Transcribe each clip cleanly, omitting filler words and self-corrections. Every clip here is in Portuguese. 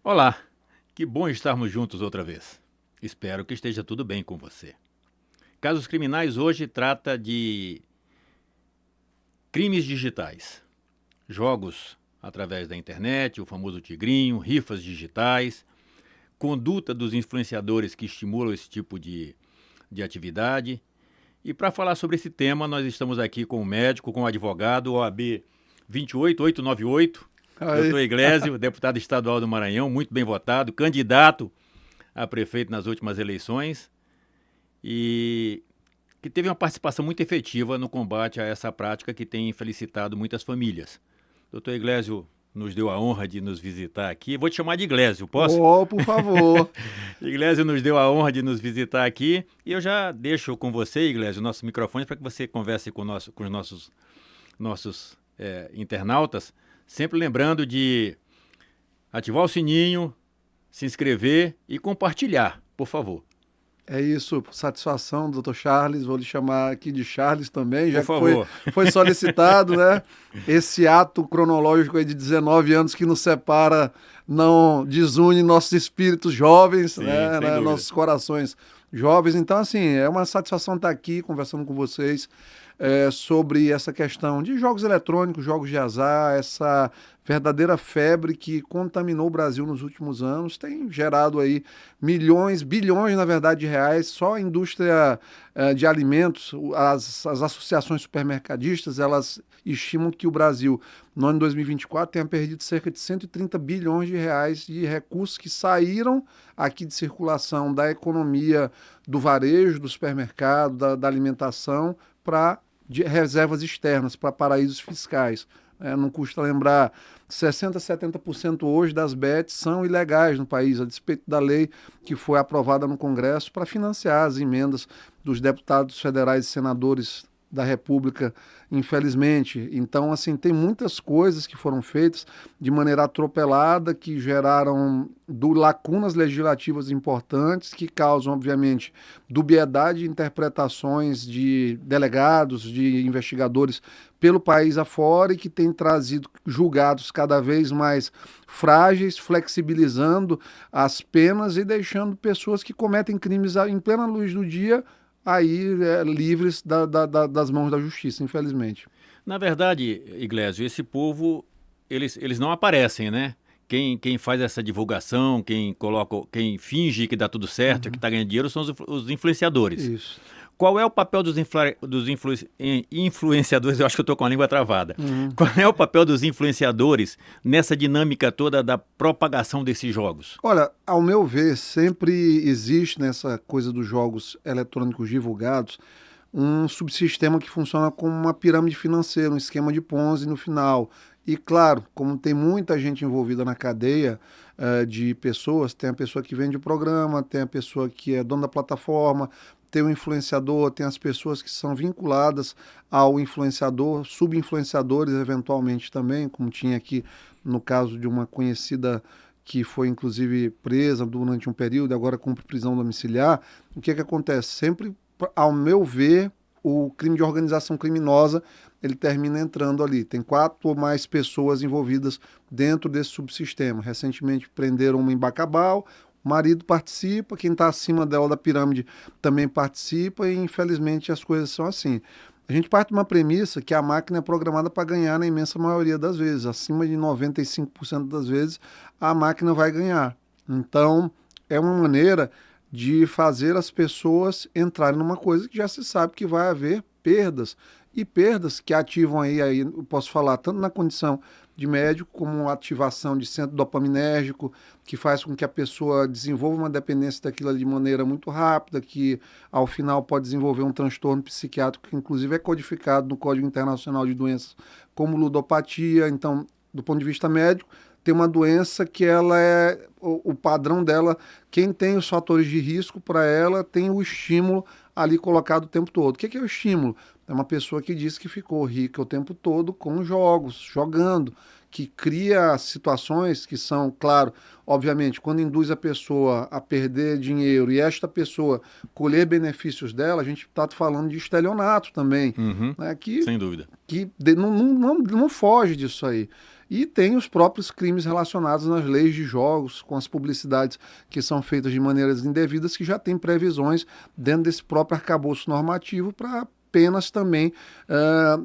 Olá, que bom estarmos juntos outra vez. Espero que esteja tudo bem com você. Casos Criminais hoje trata de crimes digitais, jogos através da internet, o famoso tigrinho, rifas digitais, conduta dos influenciadores que estimulam esse tipo de atividade. E para falar sobre esse tema, nós estamos aqui com o médico, com o advogado, OAB 28898, doutor Iglesio, deputado estadual do Maranhão, muito bem votado, candidato a prefeito nas últimas eleições e que teve uma participação muito efetiva no combate a essa prática que tem felicitado muitas famílias. Doutor Iglesio nos deu a honra de nos visitar aqui. Vou te chamar de Iglesio, posso? Oh, por favor. Iglesio nos deu a honra de nos visitar aqui e eu já deixo com você, Iglesio, nossos microfones para que você converse com os nossos internautas, sempre lembrando de ativar o sininho, se inscrever e compartilhar, por favor. É isso, satisfação, doutor Charles, vou lhe chamar aqui de Charles também, já por que favor. foi solicitado, né? Esse ato cronológico aí de 19 anos que nos separa não desune nossos espíritos jovens, Sim, né? Nossos corações jovens. Então, assim, é uma satisfação estar aqui conversando com vocês sobre essa questão de jogos eletrônicos, jogos de azar, essa verdadeira febre que contaminou o Brasil nos últimos anos, tem gerado aí milhões, bilhões, na verdade, de reais. Só a indústria de alimentos, as associações supermercadistas, elas estimam que o Brasil, no ano 2024, tenha perdido cerca de 130 bilhões de reais de recursos que saíram aqui de circulação da economia do varejo, do supermercado, da alimentação, para reservas externas, para paraísos fiscais. Não custa lembrar, 60% a 70% hoje das bets são ilegais no país, a despeito da lei que foi aprovada no Congresso para financiar as emendas dos deputados federais e senadores da República, infelizmente. Então, assim, tem muitas coisas que foram feitas de maneira atropelada, que geraram lacunas legislativas importantes, que causam, obviamente, dubiedade de interpretações de delegados, de investigadores pelo país afora e que tem trazido julgados cada vez mais frágeis, flexibilizando as penas e deixando pessoas que cometem crimes em plena luz do dia aí livres das mãos da justiça, infelizmente. Na verdade, Iglesio, esse povo, eles não aparecem, né? Quem faz essa divulgação, quem finge que dá tudo certo, que está ganhando dinheiro, são os influenciadores. Isso. Qual é o papel dos influenciadores? Eu acho que eu estou com a língua travada. Qual é o papel dos influenciadores nessa dinâmica toda da propagação desses jogos? Olha, ao meu ver, sempre existe nessa coisa dos jogos eletrônicos divulgados um subsistema que funciona como uma pirâmide financeira, um esquema de Ponzi no final. E claro, como tem muita gente envolvida na cadeia de pessoas, tem a pessoa que vende o programa, tem a pessoa que é dona da plataforma, tem o influenciador, tem as pessoas que são vinculadas ao influenciador, subinfluenciadores eventualmente também, como tinha aqui no caso de uma conhecida que foi inclusive presa durante um período, agora cumpre prisão domiciliar. O que acontece? Sempre, ao meu ver, o crime de organização criminosa, ele termina entrando ali. Tem 4 ou mais pessoas envolvidas dentro desse subsistema. Recentemente prenderam uma em Bacabal, o marido participa, quem está acima dela da pirâmide também participa e, infelizmente, as coisas são assim. A gente parte de uma premissa que a máquina é programada para ganhar na imensa maioria das vezes. Acima de 95% das vezes, a máquina vai ganhar. Então, é uma maneira de fazer as pessoas entrarem numa coisa que já se sabe que vai haver perdas. E perdas que ativam aí eu posso falar tanto na condição de médico como ativação de centro dopaminérgico, que faz com que a pessoa desenvolva uma dependência daquilo ali de maneira muito rápida, que ao final pode desenvolver um transtorno psiquiátrico que inclusive é codificado no Código Internacional de Doenças como ludopatia. Então, do ponto de vista médico, tem uma doença que ela o padrão dela, quem tem os fatores de risco para ela tem o estímulo ali colocado o tempo todo. O que é o estímulo? É uma pessoa que diz que ficou rica o tempo todo com jogos, jogando, que cria situações que são, claro, obviamente, quando induz a pessoa a perder dinheiro e esta pessoa colher benefícios dela, a gente está falando de estelionato também. Né, Sem dúvida. Que não foge disso aí. E tem os próprios crimes relacionados nas leis de jogos, com as publicidades que são feitas de maneiras indevidas, que já tem previsões dentro desse próprio arcabouço normativo para penas também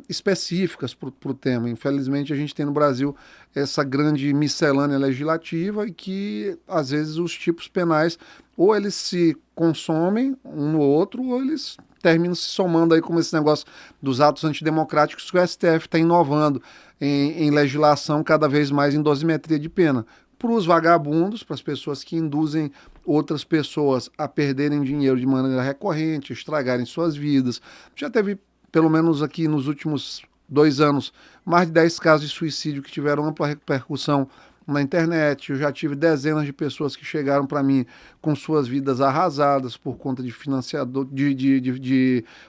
específicas para o tema. Infelizmente, a gente tem no Brasil essa grande miscelânea legislativa e que, às vezes, os tipos penais ou eles se consomem um no outro ou eles terminam se somando aí, como esse negócio dos atos antidemocráticos que o STF está inovando em legislação cada vez mais em dosimetria de pena. Para os vagabundos, para as pessoas que induzem outras pessoas a perderem dinheiro de maneira recorrente, estragarem suas vidas. Já teve, pelo menos aqui nos últimos 2 anos, mais de 10 casos de suicídio que tiveram ampla repercussão na internet. Eu já tive dezenas de pessoas que chegaram para mim com suas vidas arrasadas por conta de financiador,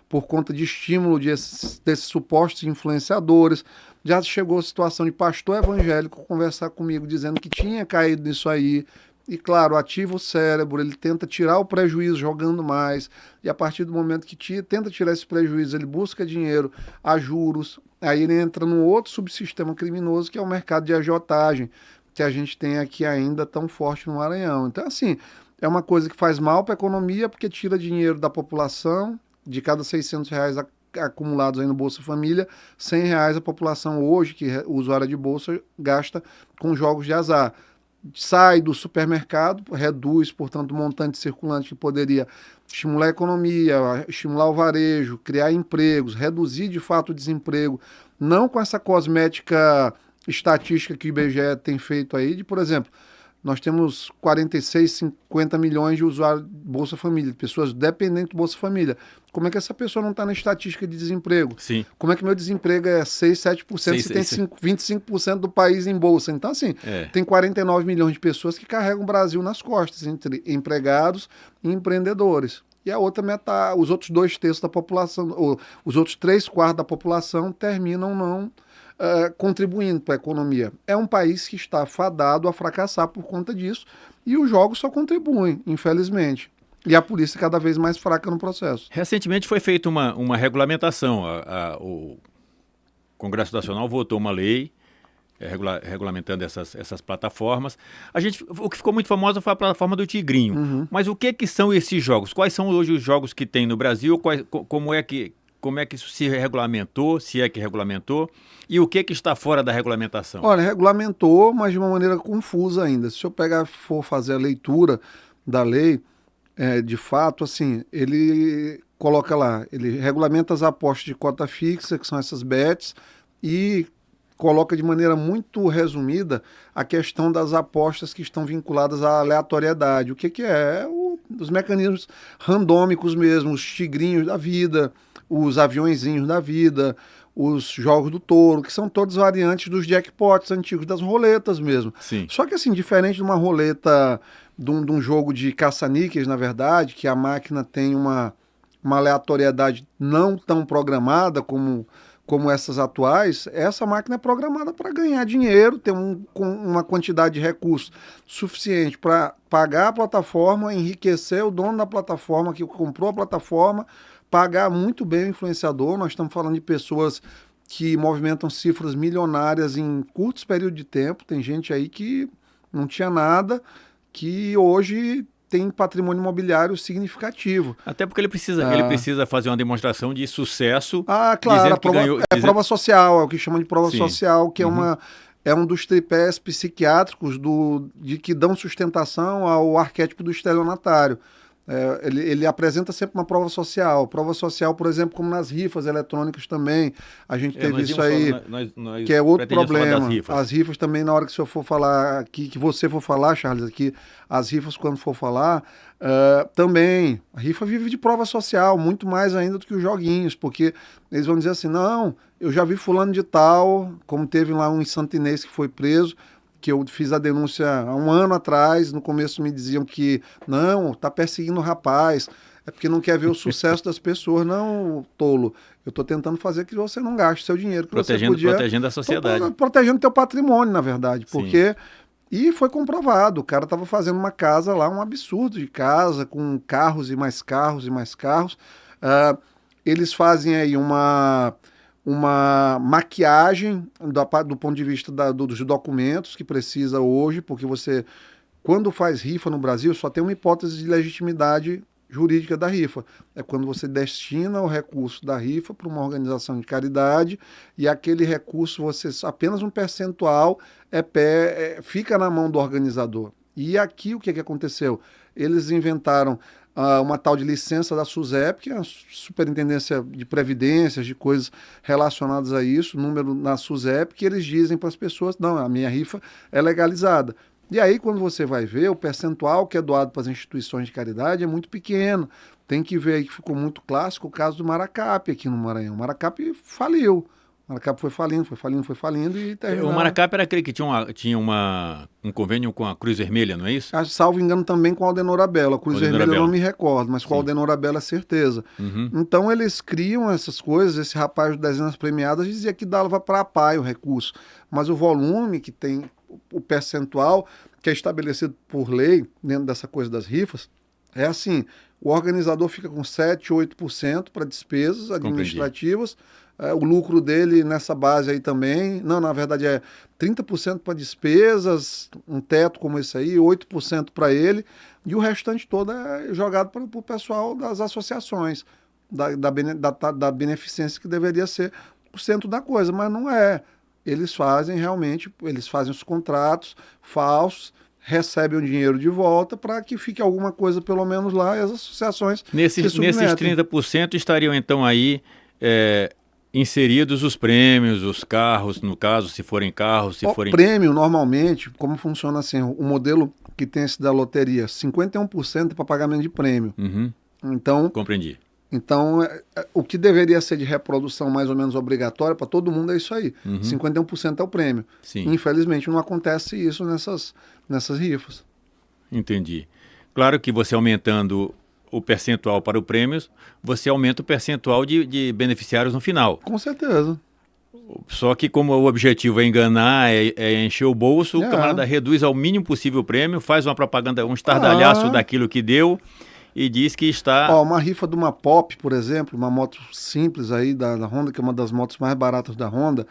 por conta de estímulo desses supostos influenciadores. Já chegou a situação de pastor evangélico conversar comigo dizendo que tinha caído nisso aí. E claro, ativa o cérebro, ele tenta tirar o prejuízo jogando mais, e a partir do momento que tenta tirar esse prejuízo, ele busca dinheiro a juros, aí ele entra num outro subsistema criminoso que é o mercado de agiotagem, que a gente tem aqui ainda tão forte no Maranhão. Então, assim, é uma coisa que faz mal para a economia, porque tira dinheiro da população, de cada R$ 600 acumulados aí no Bolsa Família, R$ 100 a população hoje, que é usuária de Bolsa, gasta com jogos de azar. Sai do supermercado, reduz, portanto, o montante circulante que poderia estimular a economia, estimular o varejo, criar empregos, reduzir de fato o desemprego, não com essa cosmética estatística que o IBGE tem feito aí, de, por exemplo, nós temos 46, 50 milhões de usuários de Bolsa Família, pessoas dependentes do Bolsa Família. Como é que essa pessoa não está na estatística de desemprego? Sim. Como é que meu desemprego é 6, 7% se tem 25% do país em Bolsa? Então, assim, tem 49 milhões de pessoas que carregam o Brasil nas costas, entre empregados e empreendedores. E a outra metade, os outros 2/3 da população, ou os outros 3/4 da população terminam não contribuindo para a economia. É um país que está fadado a fracassar por conta disso, e os jogos só contribuem, infelizmente. E a polícia cada vez mais fraca no processo. Recentemente foi feita uma regulamentação. O Congresso Nacional votou uma lei regulamentando essas plataformas. O que ficou muito famoso foi a plataforma do Tigrinho. Uhum. Mas o que são esses jogos? Quais são hoje os jogos que tem no Brasil? Como é que isso se regulamentou, se é que regulamentou, e o que está fora da regulamentação? Olha, regulamentou, mas de uma maneira confusa ainda. Se eu for fazer a leitura da lei, de fato, assim, ele coloca lá, ele regulamenta as apostas de cota fixa, que são essas bets, e coloca de maneira muito resumida a questão das apostas que estão vinculadas à aleatoriedade. O que é? Os mecanismos randômicos mesmo, os tigrinhos da vida, os aviõezinhos da vida, os jogos do touro, que são todos variantes dos jackpots antigos, das roletas mesmo. Sim. Só que, assim, diferente de uma roleta, de um jogo de caça-níqueis, na verdade, que a máquina tem uma aleatoriedade não tão programada como essas atuais, essa máquina é programada para ganhar dinheiro, ter uma quantidade de recursos suficiente para pagar a plataforma, enriquecer o dono da plataforma que comprou a plataforma, pagar muito bem o influenciador. Nós estamos falando de pessoas que movimentam cifras milionárias em curtos períodos de tempo. Tem gente aí que não tinha nada, que hoje tem patrimônio imobiliário significativo. Até porque ele precisa fazer uma demonstração de sucesso. Claro, prova social, é o que chama de prova social, que é um dos tripés psiquiátricos que dão sustentação ao arquétipo do estelionatário. Ele apresenta sempre uma prova social. Prova social, por exemplo, como nas rifas eletrônicas também. A gente teve isso aí, que é outro problema. As rifas também, na hora que o senhor for falar, que você for falar, Charles, aqui, as rifas, quando for falar, também, a rifa vive de prova social, muito mais ainda do que os joguinhos, porque eles vão dizer assim, não, eu já vi fulano de tal, como teve lá um em Santo Inês que foi preso, que eu fiz a denúncia há 1 ano atrás. No começo me diziam que não, tá perseguindo o rapaz, é porque não quer ver o sucesso das pessoas. Não, tolo, eu estou tentando fazer que você não gaste seu dinheiro. Protegendo a sociedade. Protegendo teu patrimônio, na verdade, porque... E foi comprovado, o cara estava fazendo uma casa lá, um absurdo de casa, com carros e mais carros e mais carros. Eles fazem aí uma maquiagem do ponto de vista dos documentos que precisa hoje, porque você, quando faz rifa no Brasil, só tem uma hipótese de legitimidade jurídica da rifa. É quando você destina o recurso da rifa para uma organização de caridade e aquele recurso, apenas um percentual fica na mão do organizador. E aqui o que aconteceu? Eles inventaram uma tal de licença da SUSEP, que é a Superintendência de Previdências, de coisas relacionadas a isso, número na SUSEP, que eles dizem para as pessoas, não, a minha rifa é legalizada. E aí, quando você vai ver, o percentual que é doado para as instituições de caridade é muito pequeno. Tem que ver aí que ficou muito clássico o caso do Maracap aqui no Maranhão. O Maracap faliu. O Maracap foi falindo e terminou. O Maracap era aquele que tinha um convênio com a Cruz Vermelha, não é isso? Salvo engano também com a Aldenor Abela. A Cruz Vermelha eu não me recordo, mas com a Aldenor Abela é certeza. Uhum. Então eles criam essas coisas. Esse rapaz de dezenas premiadas dizia que dava para a PAI o recurso. Mas o volume que tem, o percentual que é estabelecido por lei dentro dessa coisa das rifas, é assim, o organizador fica com 7, 8% para despesas administrativas, o lucro dele nessa base aí também, não, na verdade é 30% para despesas, um teto como esse aí, 8% para ele, e o restante todo é jogado para o pessoal das associações, da beneficência que deveria ser o centro da coisa, mas não é. Eles fazem os contratos falsos, recebem o dinheiro de volta para que fique alguma coisa pelo menos lá e as associações nesses 30% estariam então aí inseridos os prêmios, os carros, no caso, se forem carros, se forem... O prêmio, normalmente, como funciona assim, o modelo que tem esse da loteria, 51% é para pagamento de prêmio. Uhum. Então, compreendi. Então, o que deveria ser de reprodução mais ou menos obrigatória para todo mundo é isso aí. Uhum. 51% é o prêmio. Sim. Infelizmente, não acontece isso nessas rifas. Entendi. Claro que você aumentando o percentual para o prêmio, você aumenta o percentual de beneficiários no final. Com certeza. Só que como o objetivo é enganar, é encher o bolso, o camarada reduz ao mínimo possível o prêmio, faz uma propaganda, um estardalhaço daquilo que deu e diz que está... uma rifa de uma Pop, por exemplo, uma moto simples aí da Honda, que é uma das motos mais baratas da Honda,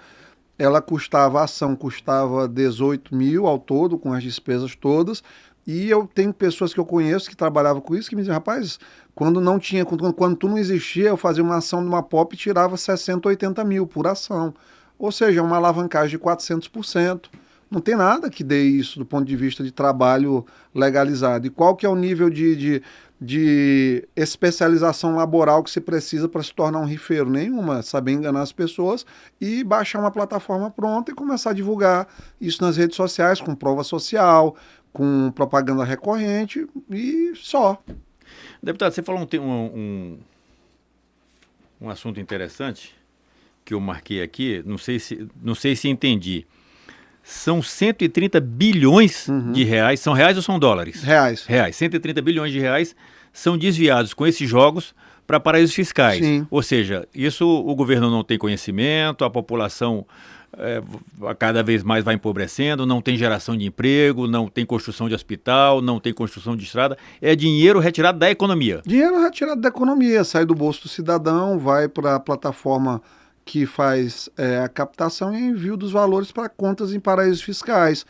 a ação custava 18 mil ao todo, com as despesas todas, e eu tenho pessoas que eu conheço que trabalhavam com isso, que me dizem, rapaz, quando tu não existia, eu fazia uma ação de uma Pop e tirava 60, 80 mil por ação. Ou seja, uma alavancagem de 400%. Não tem nada que dê isso do ponto de vista de trabalho legalizado. E qual que é o nível de especialização laboral que se precisa para se tornar um rifeiro? Nenhuma. Saber enganar as pessoas e baixar uma plataforma pronta e começar a divulgar isso nas redes sociais, com prova social, com propaganda recorrente e só. Deputado, você falou um assunto interessante que eu marquei aqui, não sei se entendi. São 130 bilhões de reais, são reais ou são dólares? Reais. 130 bilhões de reais são desviados com esses jogos para paraísos fiscais. Sim. Ou seja, isso o governo não tem conhecimento, a população cada vez mais vai empobrecendo, não tem geração de emprego, não tem construção de hospital, não tem construção de estrada. É dinheiro retirado da economia. Dinheiro retirado da economia, sai do bolso do cidadão, vai para a plataforma que faz a captação e envio dos valores para contas em paraísos fiscais.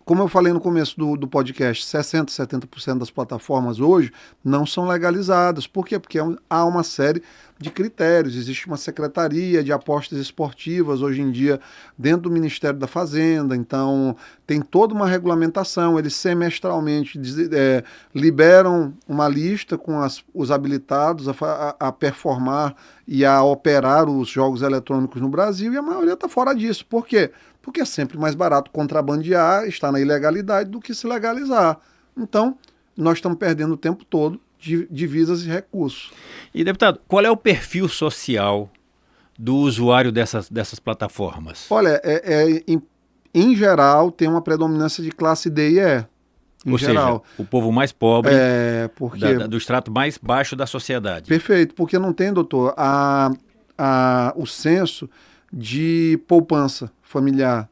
Como eu falei no começo do podcast, 60%, 70% das plataformas hoje não são legalizadas. Por quê? Porque há uma série de critérios. Existe uma secretaria de apostas esportivas hoje em dia dentro do Ministério da Fazenda. Então, tem toda uma regulamentação. Eles semestralmente liberam uma lista com os habilitados a performar e a operar os jogos eletrônicos no Brasil, e a maioria está fora disso. Por quê? Porque é sempre mais barato contrabandear, estar na ilegalidade, do que se legalizar. Então, nós estamos perdendo o tempo todo de divisas e recursos. E, deputado, qual é o perfil social do usuário dessas plataformas? Olha, em geral, tem uma predominância de classe D e E. Ou seja, o povo mais pobre, porque... do extrato mais baixo da sociedade. Perfeito, porque não tem, doutor, o senso de poupança familiar,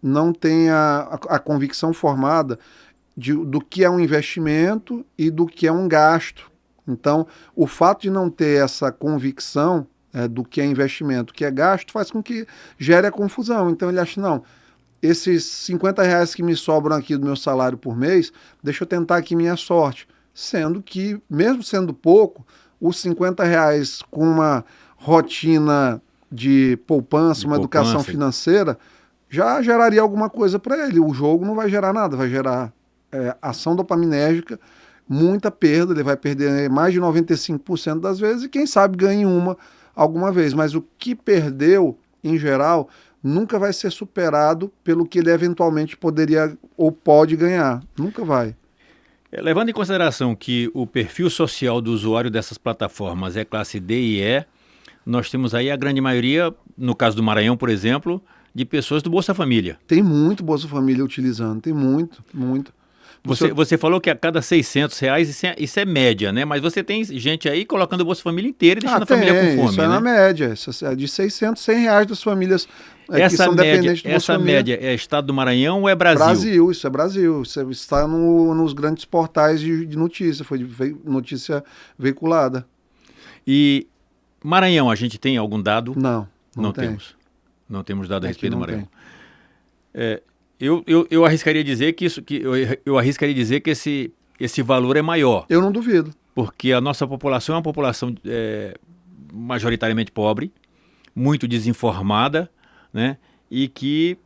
não tem a convicção formada do que é um investimento e do que é um gasto. Então, o fato de não ter essa convicção do que é investimento, o que é gasto, faz com que gere a confusão. Então ele acha, não, esses R$ 50 que me sobram aqui do meu salário por mês, deixa eu tentar aqui minha sorte. Sendo que, mesmo sendo pouco, os R$ 50 com uma rotina de poupança, uma educação financeira, já geraria alguma coisa para ele. O jogo não vai gerar nada, vai gerar ação dopaminérgica, muita perda, ele vai perder mais de 95% das vezes e quem sabe ganhe alguma vez. Mas o que perdeu, em geral, nunca vai ser superado pelo que ele eventualmente poderia ou pode ganhar. Nunca vai. Levando em consideração que o perfil social do usuário dessas plataformas é classe D e E, nós temos aí a grande maioria, no caso do Maranhão, por exemplo, de pessoas do Bolsa Família. Tem muito Bolsa Família utilizando, tem muito, muito. Você falou que a cada R$ 600, isso é média, né? Mas você tem gente aí colocando o Bolsa Família inteira e deixando a família com fome, isso né? Na média, de R$ 600, R$ 100 das famílias que são dependentes do Bolsa Família. Essa média é Estado do Maranhão ou é Brasil? Brasil, isso é Brasil. Isso está nos grandes portais de notícia, foi notícia veiculada. E Maranhão, a gente tem algum dado? Não tem. Temos. Não temos dado a respeito do Maranhão. Eu arriscaria dizer que eu arriscaria dizer que esse valor é maior. Eu não duvido. Porque a nossa população é uma população majoritariamente pobre, muito desinformada, né? E que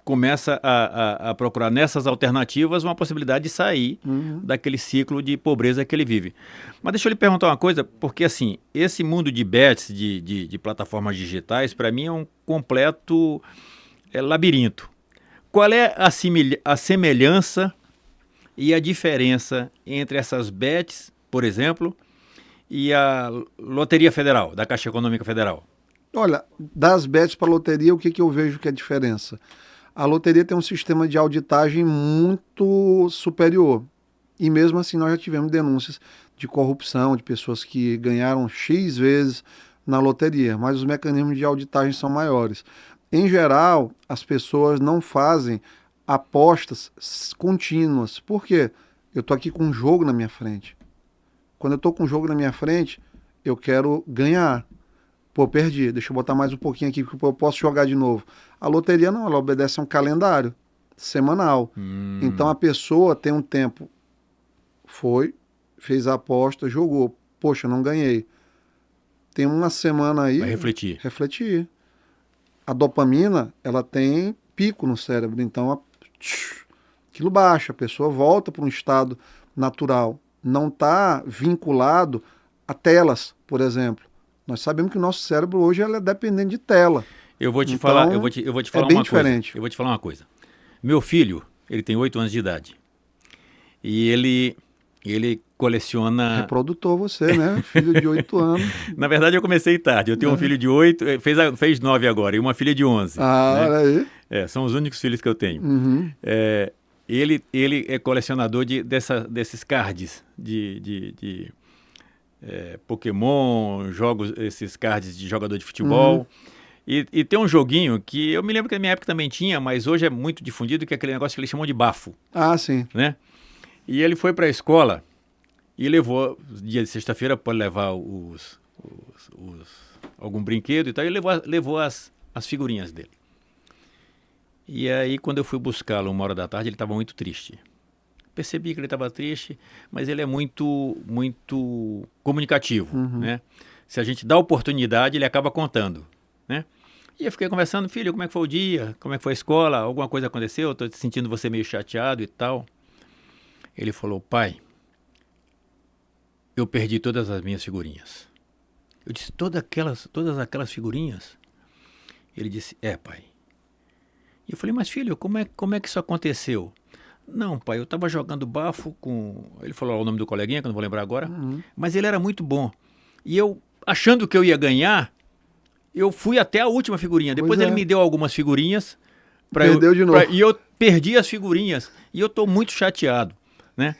começa a procurar nessas alternativas uma possibilidade de sair daquele ciclo de pobreza que ele vive. Mas deixa eu lhe perguntar uma coisa, porque assim, esse mundo de bets, de plataformas digitais, para mim é um completo labirinto. Qual é a semelhança e a diferença entre essas bets, por exemplo, e a Loteria Federal, da Caixa Econômica Federal? Olha, das bets para a loteria, o que eu vejo que é a diferença? A loteria tem um sistema de auditagem muito superior. E mesmo assim nós já tivemos denúncias de corrupção, de pessoas que ganharam X vezes na loteria, mas os mecanismos de auditagem são maiores. Em geral, as pessoas não fazem apostas contínuas. Por quê? Eu estou aqui com um jogo na minha frente. Quando eu estou com um jogo na minha frente, eu quero ganhar. Pô, perdi, deixa eu botar mais um pouquinho aqui, porque eu posso jogar de novo. A loteria não, ela obedece a um calendário semanal. Então a pessoa tem um tempo, fez a aposta, jogou. Poxa, não ganhei. Tem uma semana aí... Vai refletir. A dopamina, ela tem pico no cérebro, então aquilo baixa, a pessoa volta para um estado natural. Não está vinculado a telas, por exemplo. Nós sabemos que o nosso cérebro hoje é dependente de tela. Eu vou te falar uma diferente. coisa. Eu vou te falar uma coisa. Meu filho, ele tem 8 anos de idade. E ele coleciona... Reprodutor você, né? Filho de 8 anos. Na verdade, eu comecei tarde. Eu tenho um filho de 8, fez 9 agora, e uma filha de 11. Olha aí. São os únicos filhos que eu tenho. Ele é colecionador desses cards de Pokémon, esses cards de jogador de futebol. E tem um joguinho que eu me lembro que na minha época também tinha, mas hoje é muito difundido, que é aquele negócio que eles chamam de bafo. Ah, sim. Né? E ele foi para a escola e levou, dia de sexta-feira, pode levar algum brinquedo e tal, e levou as figurinhas dele. E aí, quando eu fui buscá-lo 1h da tarde, ele estava muito triste. Percebi que ele estava triste, mas ele é muito, muito comunicativo, né? Se a gente dá oportunidade, ele acaba contando, né? E eu fiquei conversando, filho, como é que foi o dia? Como é que foi a escola? Alguma coisa aconteceu? Estou sentindo você meio chateado e tal. Ele falou, pai, eu perdi todas as minhas figurinhas. Eu disse, todas aquelas figurinhas? Ele disse, pai. E eu falei, mas filho, como é que isso aconteceu? Não, pai, eu estava jogando bafo com... Ele falou o nome do coleguinha, que eu não vou lembrar agora. Mas ele era muito bom. E eu, achando que eu ia ganhar, eu fui até a última figurinha. Depois ele me deu algumas figurinhas. Perdeu de novo. E eu perdi as figurinhas. E eu estou muito chateado, né?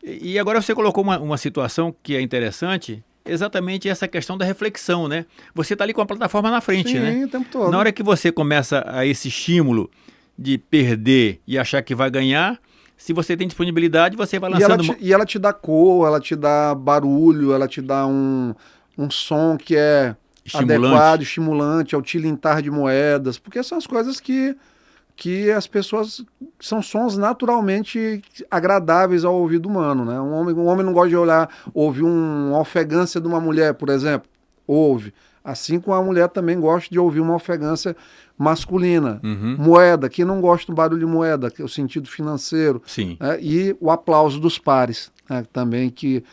E agora você colocou uma situação que é interessante, exatamente essa questão da reflexão, né? Você está ali com a plataforma na frente, né? Sim, o tempo todo. Na hora que você começa a esse estímulo de perder e achar que vai ganhar, se você tem disponibilidade, você vai lançando... E ela te dá cor, ela te dá barulho, ela te dá um som que é adequado, estimulante, ao tilintar de moedas, porque são as coisas que as pessoas, são sons naturalmente agradáveis ao ouvido humano, né? Um homem não gosta de ouvir uma ofegância de uma mulher, por exemplo, ouve. Assim como a mulher também gosta de ouvir uma ofegância masculina. Uhum. Moeda, quem não gosta do barulho de moeda, que é o sentido financeiro. Sim. Né? E o aplauso dos pares, né? Também, que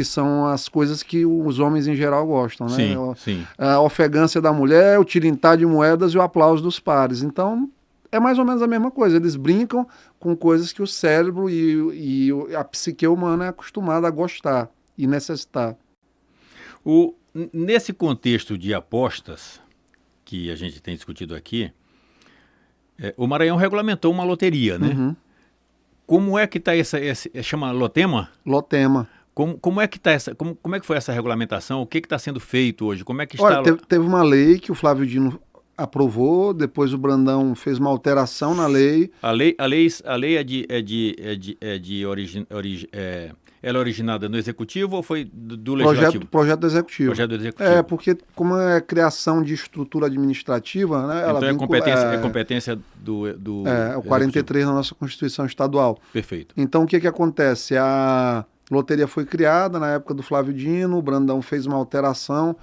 são as coisas que os homens em geral gostam. Né? Sim, sim. A ofegância da mulher, o tilintar de moedas e o aplauso dos pares. Então, é mais ou menos a mesma coisa. Eles brincam com coisas que o cérebro e a psique humana é acostumada a gostar e necessitar. Nesse contexto de apostas que a gente tem discutido aqui, o Maranhão regulamentou uma loteria, né? Uhum. Como é que está chama Lotema? Lotema. Como é que tá como é que foi essa regulamentação? O que está sendo feito hoje? Como é que Olha, está? teve uma lei que o Flávio Dino aprovou, depois o Brandão fez uma alteração na lei. A lei ela é originada no executivo ou foi do legislativo? Projeto do executivo. Projeto do executivo. Porque como é criação de estrutura administrativa, né? Então é competência do o 43 na nossa Constituição Estadual. Perfeito. Então o que acontece? A loteria foi criada na época do Flávio Dino, o Brandão fez uma alteração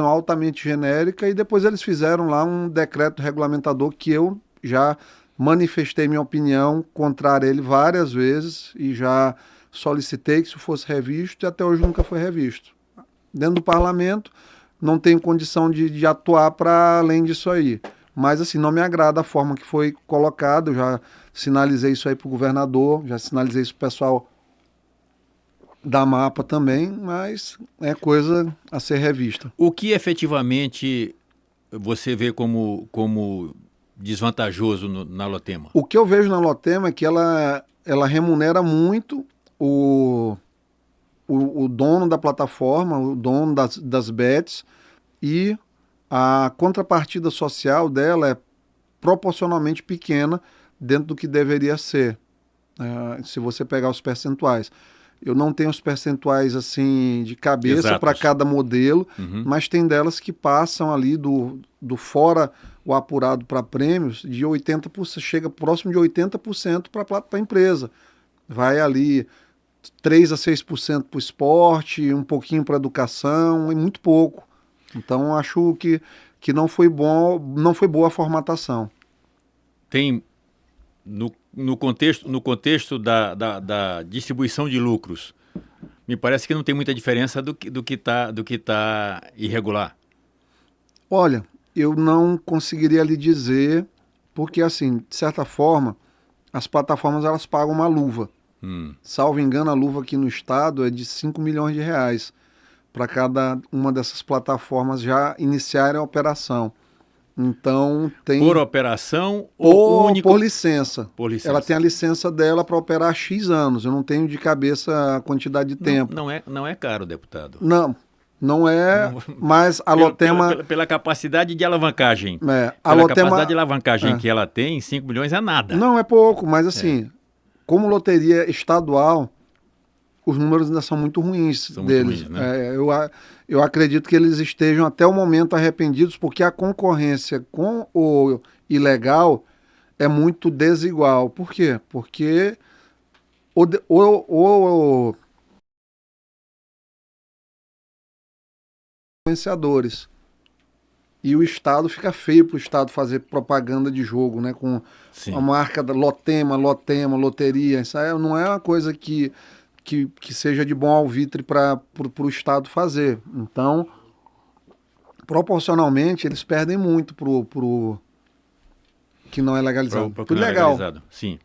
altamente genérica, e depois eles fizeram lá um decreto regulamentador que eu já manifestei minha opinião contrária a ele várias vezes e já solicitei que isso fosse revisto, e até hoje nunca foi revisto. Dentro do parlamento, não tenho condição de atuar para além disso aí. Mas, assim, não me agrada a forma que foi colocado. Eu já sinalizei isso aí para o governador, já sinalizei isso para o pessoal da Mapa também, mas é coisa a ser revista. O que efetivamente você vê como desvantajoso na Lotema? O que eu vejo na Lotema é que ela remunera muito o dono da plataforma, o dono das bets, e a contrapartida social dela é proporcionalmente pequena dentro do que deveria ser, se você pegar os percentuais. Eu não tenho os percentuais assim de cabeça para cada modelo, mas tem delas que passam ali do fora o apurado para prêmios de 80%, chega próximo de 80% para a empresa. Vai ali 3 a 6% para o esporte, um pouquinho para a educação e muito pouco. Então acho que não foi boa a formatação. Tem no contexto da distribuição de lucros, me parece que não tem muita diferença do que tá irregular. Olha, eu não conseguiria lhe dizer, porque assim, de certa forma, as plataformas elas pagam uma luva. Salvo engano, a luva aqui no estado é de 5 milhões de reais para cada uma dessas plataformas já iniciarem a operação. Então tem... Por operação ou único... por licença. Por licença. Ela tem a licença dela para operar X anos. Eu não tenho de cabeça a quantidade de tempo. Não é caro, deputado. Não é, mas a Lotema... Pela capacidade de alavancagem. Capacidade de alavancagem que ela tem, 5 milhões é nada. Não, é pouco, mas assim, como loteria estadual, os números ainda são muito ruins deles. Muito ruins, né? Eu acredito que eles estejam até o momento arrependidos, porque a concorrência com o ilegal é muito desigual. Por quê? Porque influenciadores. E o Estado fica feio para o Estado fazer propaganda de jogo, né? Com a marca da Lotema, loteria. Isso aí não é uma coisa que seja de bom alvitre para o Estado fazer. Então, proporcionalmente, eles perdem muito pro que não é legalizado. Pro legal. Sim.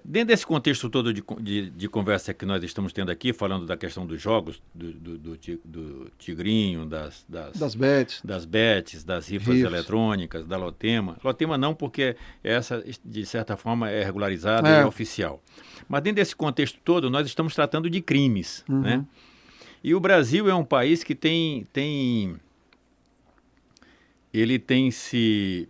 Dentro desse contexto todo de conversa que nós estamos tendo aqui, falando da questão dos jogos, do Tigrinho, das bets, das rifas eletrônicas, da Lotema. Lotema não, porque essa, de certa forma, é regularizada e é oficial. Mas dentro desse contexto todo, nós estamos tratando de crimes, né? E o Brasil é um país que ele tem se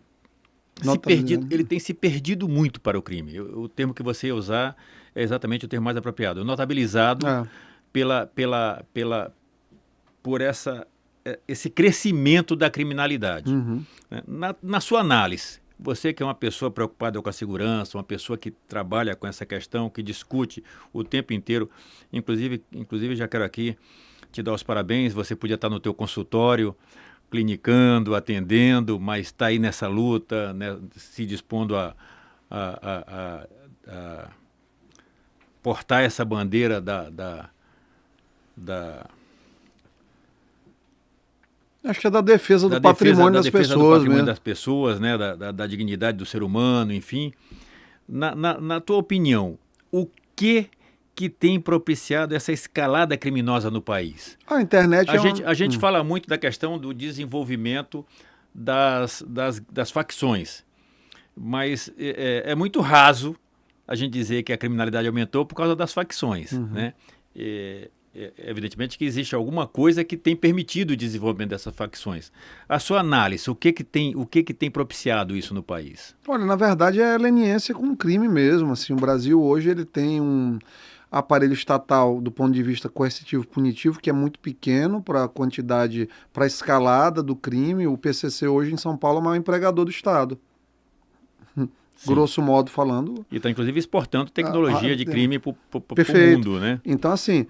perdido muito para o crime. O termo que você ia usar é exatamente o termo mais apropriado. Notabilizado por esse crescimento da criminalidade. Uhum. Na sua análise, você que é uma pessoa preocupada com a segurança, uma pessoa que trabalha com essa questão, que discute o tempo inteiro, inclusive já quero aqui te dar os parabéns, você podia estar no teu consultório, clinicando, atendendo, mas está aí nessa luta, né, se dispondo a portar essa bandeira Acho que é da defesa do da patrimônio das defesa do pessoas patrimônio mesmo. das pessoas, né, da dignidade do ser humano, enfim. Na tua opinião, o que tem propiciado essa escalada criminosa no país? A internet A gente fala muito da questão do desenvolvimento das facções, mas é muito raso a gente dizer que a criminalidade aumentou por causa das facções, né? Evidentemente que existe alguma coisa que tem permitido o desenvolvimento dessas facções. A sua análise, o que tem propiciado isso no país? Olha, na verdade é leniência com o crime mesmo. Assim, o Brasil hoje ele tem um aparelho estatal do ponto de vista coercitivo punitivo que é muito pequeno para a quantidade, para a escalada do crime. O PCC hoje em São Paulo é o maior empregador do Estado. Sim. Grosso modo falando. E está inclusive exportando tecnologia de crime para o mundo, né? Então, assim,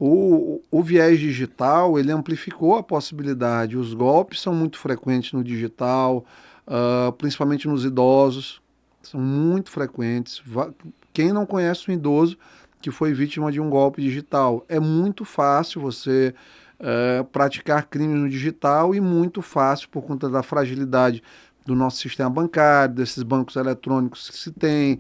o viés digital, ele amplificou a possibilidade. Os golpes são muito frequentes no digital, principalmente nos idosos, são muito frequentes. Quem não conhece um idoso que foi vítima de um golpe digital? É muito fácil você praticar crimes no digital e muito fácil por conta da fragilidade do nosso sistema bancário, desses bancos eletrônicos que se tem,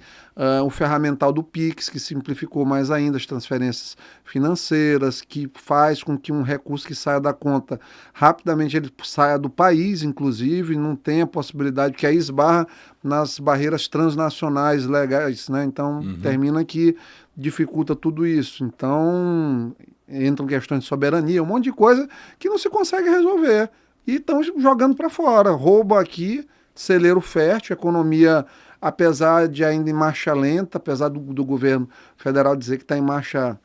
o ferramental do Pix, que simplificou mais ainda as transferências financeiras, que faz com que um recurso que saia da conta, rapidamente ele saia do país, inclusive, não tem a possibilidade, que aí esbarra nas barreiras transnacionais legais, né? Então, termina que dificulta tudo isso. Então, entram questões de soberania, um monte de coisa que não se consegue resolver. E estão jogando para fora. Roubo aqui, celeiro fértil, economia, apesar de ainda em marcha lenta, apesar do governo federal dizer que está em marcha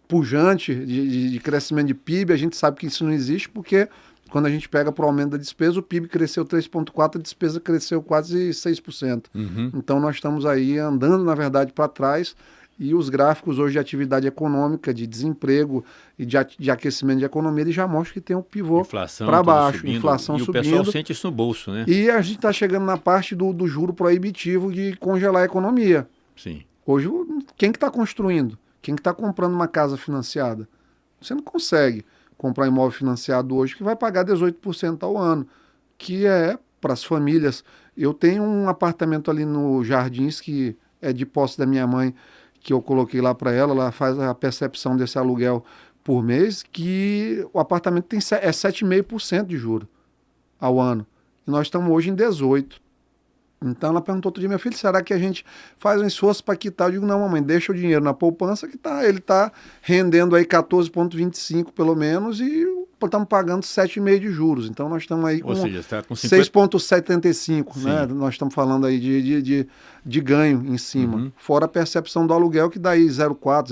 pujante de crescimento de PIB, a gente sabe que isso não existe, porque quando a gente pega para o aumento da despesa, o PIB cresceu 3,4%, a despesa cresceu quase 6%. Então nós estamos aí andando, na verdade, para trás. E os gráficos hoje de atividade econômica, de desemprego e de aquecimento de economia, ele já mostra que tem um pivô para baixo, subindo, inflação subindo. subindo. E o pessoal sente isso no bolso, né? E a gente está chegando na parte do juro proibitivo de congelar a economia. Sim. Hoje, quem que está construindo? Quem que está comprando uma casa financiada? Você não consegue comprar imóvel financiado hoje que vai pagar 18% ao ano, que é para as famílias. Eu tenho um apartamento ali no Jardins que é de posse da minha mãe, que eu coloquei lá para ela faz a percepção desse aluguel por mês, que o apartamento tem 7,5% de juro ao ano. E nós estamos hoje em 18%. Então ela perguntou outro dia, minha filha, será que a gente faz um esforço para quitar? Eu digo, não, mamãe, deixa o dinheiro na poupança que ele está rendendo aí 14,25 pelo menos e estamos pagando 7,5 de juros. Então nós estamos aí com, ou seja, está com 50... 6,75, né? Nós estamos falando aí de ganho em cima. Fora a percepção do aluguel, que dá aí 0,4%,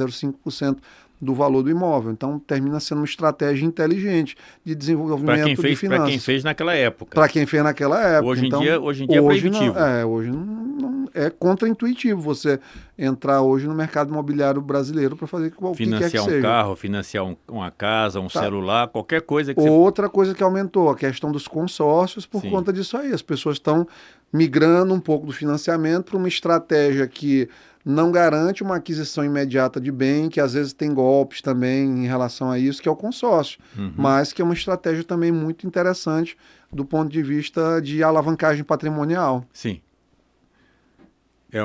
0,5% do valor do imóvel. Então termina sendo uma estratégia inteligente de desenvolvimento de finanças. Para quem fez naquela época. Para quem fez naquela época. Hoje em então, dia é proibitivo. Hoje não é contraintuitivo você entrar hoje no mercado imobiliário brasileiro para fazer qualquer que financiar seja. Carro, financiar uma casa, celular, qualquer coisa que Outra coisa que aumentou, a questão dos consórcios por conta disso aí. As pessoas estão migrando um pouco do financiamento para uma estratégia que não garante uma aquisição imediata de bem, que às vezes tem golpes também em relação a isso, que é o consórcio, mas que é uma estratégia também muito interessante do ponto de vista de alavancagem patrimonial. Sim.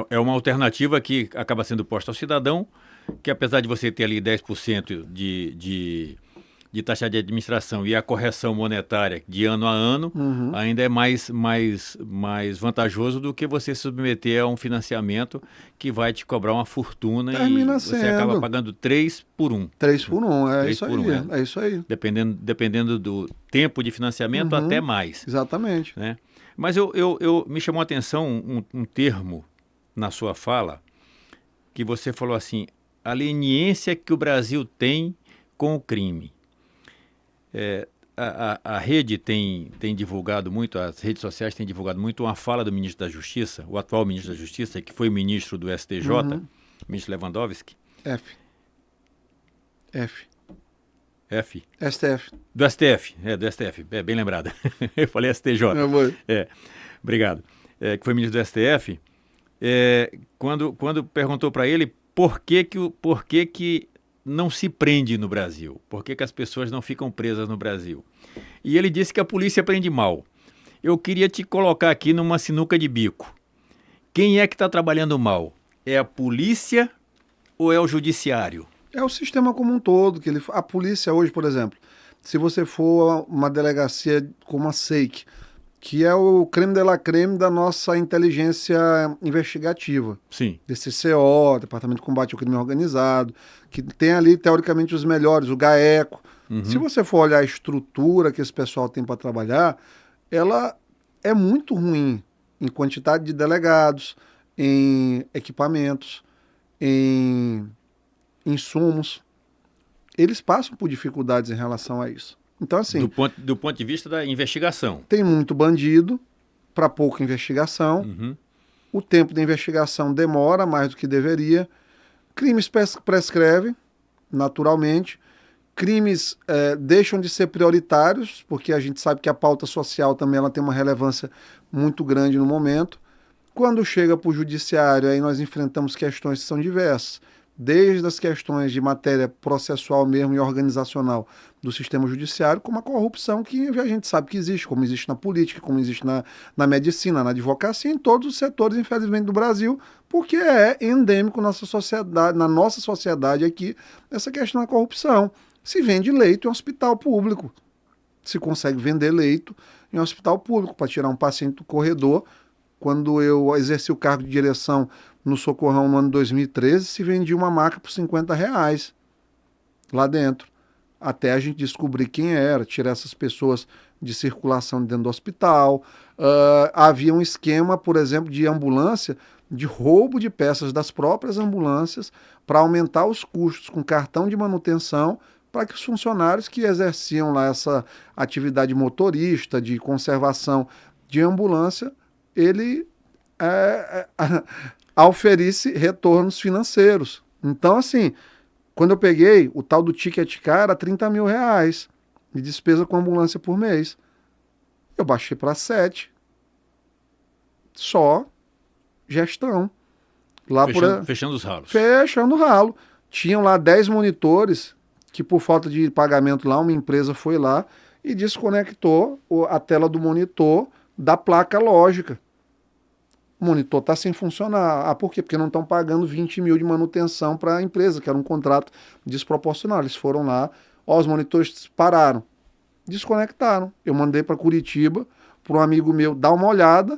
É uma alternativa que acaba sendo posta ao cidadão, que apesar de você ter ali 10% de taxa de administração e a correção monetária de ano a ano, ainda é mais vantajoso do que você se submeter a um financiamento que vai te cobrar uma fortuna Termina e você acaba pagando 3 por 1. 3 por 1, é 3 isso por aí. 1, É isso aí. Dependendo do tempo de financiamento, até mais. Exatamente. Né? Mas me chamou a atenção um termo na sua fala, que você falou assim, a leniência que o Brasil tem com o crime. A rede tem divulgado muito, as redes sociais têm divulgado muito uma fala do ministro da Justiça, o atual ministro da Justiça, que foi ministro do STJ, ministro Lewandowski. STF. Do STF, bem lembrado. Eu falei STJ. Obrigado. Que foi ministro do STF, quando perguntou para ele por que não se prende no Brasil, por que as pessoas não ficam presas no Brasil. E ele disse que a polícia prende mal. Eu queria te colocar aqui numa sinuca de bico. Quem é que está trabalhando mal? É a polícia ou é o judiciário? É o sistema como um todo. A polícia hoje, por exemplo, se você for uma delegacia como a SEIC, que é o creme de la creme da nossa inteligência investigativa. Sim. DCCO, Departamento de Combate ao Crime Organizado, que tem ali, teoricamente, os melhores, o GAECO. Se você for olhar a estrutura que esse pessoal tem para trabalhar, ela é muito ruim em quantidade de delegados, em equipamentos, em insumos. Eles passam por dificuldades em relação a isso. Então, assim, do ponto de vista da investigação. Tem muito bandido para pouca investigação. O tempo de investigação demora mais do que deveria. Crimes prescrevem, naturalmente. Crimes deixam de ser prioritários, porque a gente sabe que a pauta social também ela tem uma relevância muito grande no momento. Quando chega para o judiciário, aí nós enfrentamos questões que são diversas. Desde as questões de matéria processual mesmo e organizacional do sistema judiciário, como a corrupção que a gente sabe que existe, como existe na política, como existe na medicina, na advocacia, em todos os setores, infelizmente, do Brasil, porque é endêmico na nossa sociedade aqui, essa questão da corrupção. Se vende leito em hospital público, se consegue vender leito em hospital público para tirar um paciente do corredor. Quando eu exerci o cargo de direção no Socorrão no ano 2013, se vendia uma maca por R$50 lá dentro. Até a gente descobrir quem era, tirar essas pessoas de circulação dentro do hospital. Havia um esquema, por exemplo, de ambulância, de roubo de peças das próprias ambulâncias para aumentar os custos com cartão de manutenção, para que os funcionários que exerciam lá essa atividade motorista, de conservação de ambulância, ele oferisse retornos financeiros. Então, assim, quando eu peguei, o tal do ticket car era R$30 mil de despesa com ambulância por mês. Eu baixei para 7. Só gestão. Lá fechando os ralos. Fechando o ralo. Tinham lá 10 monitores que, por falta de pagamento lá, uma empresa foi lá e desconectou a tela do monitor da placa lógica. O monitor está sem funcionar. Por quê? Porque não estão pagando 20 mil de manutenção para a empresa, que era um contrato desproporcional. Eles foram lá, os monitores pararam, desconectaram. Eu mandei para Curitiba, para um amigo meu dar uma olhada,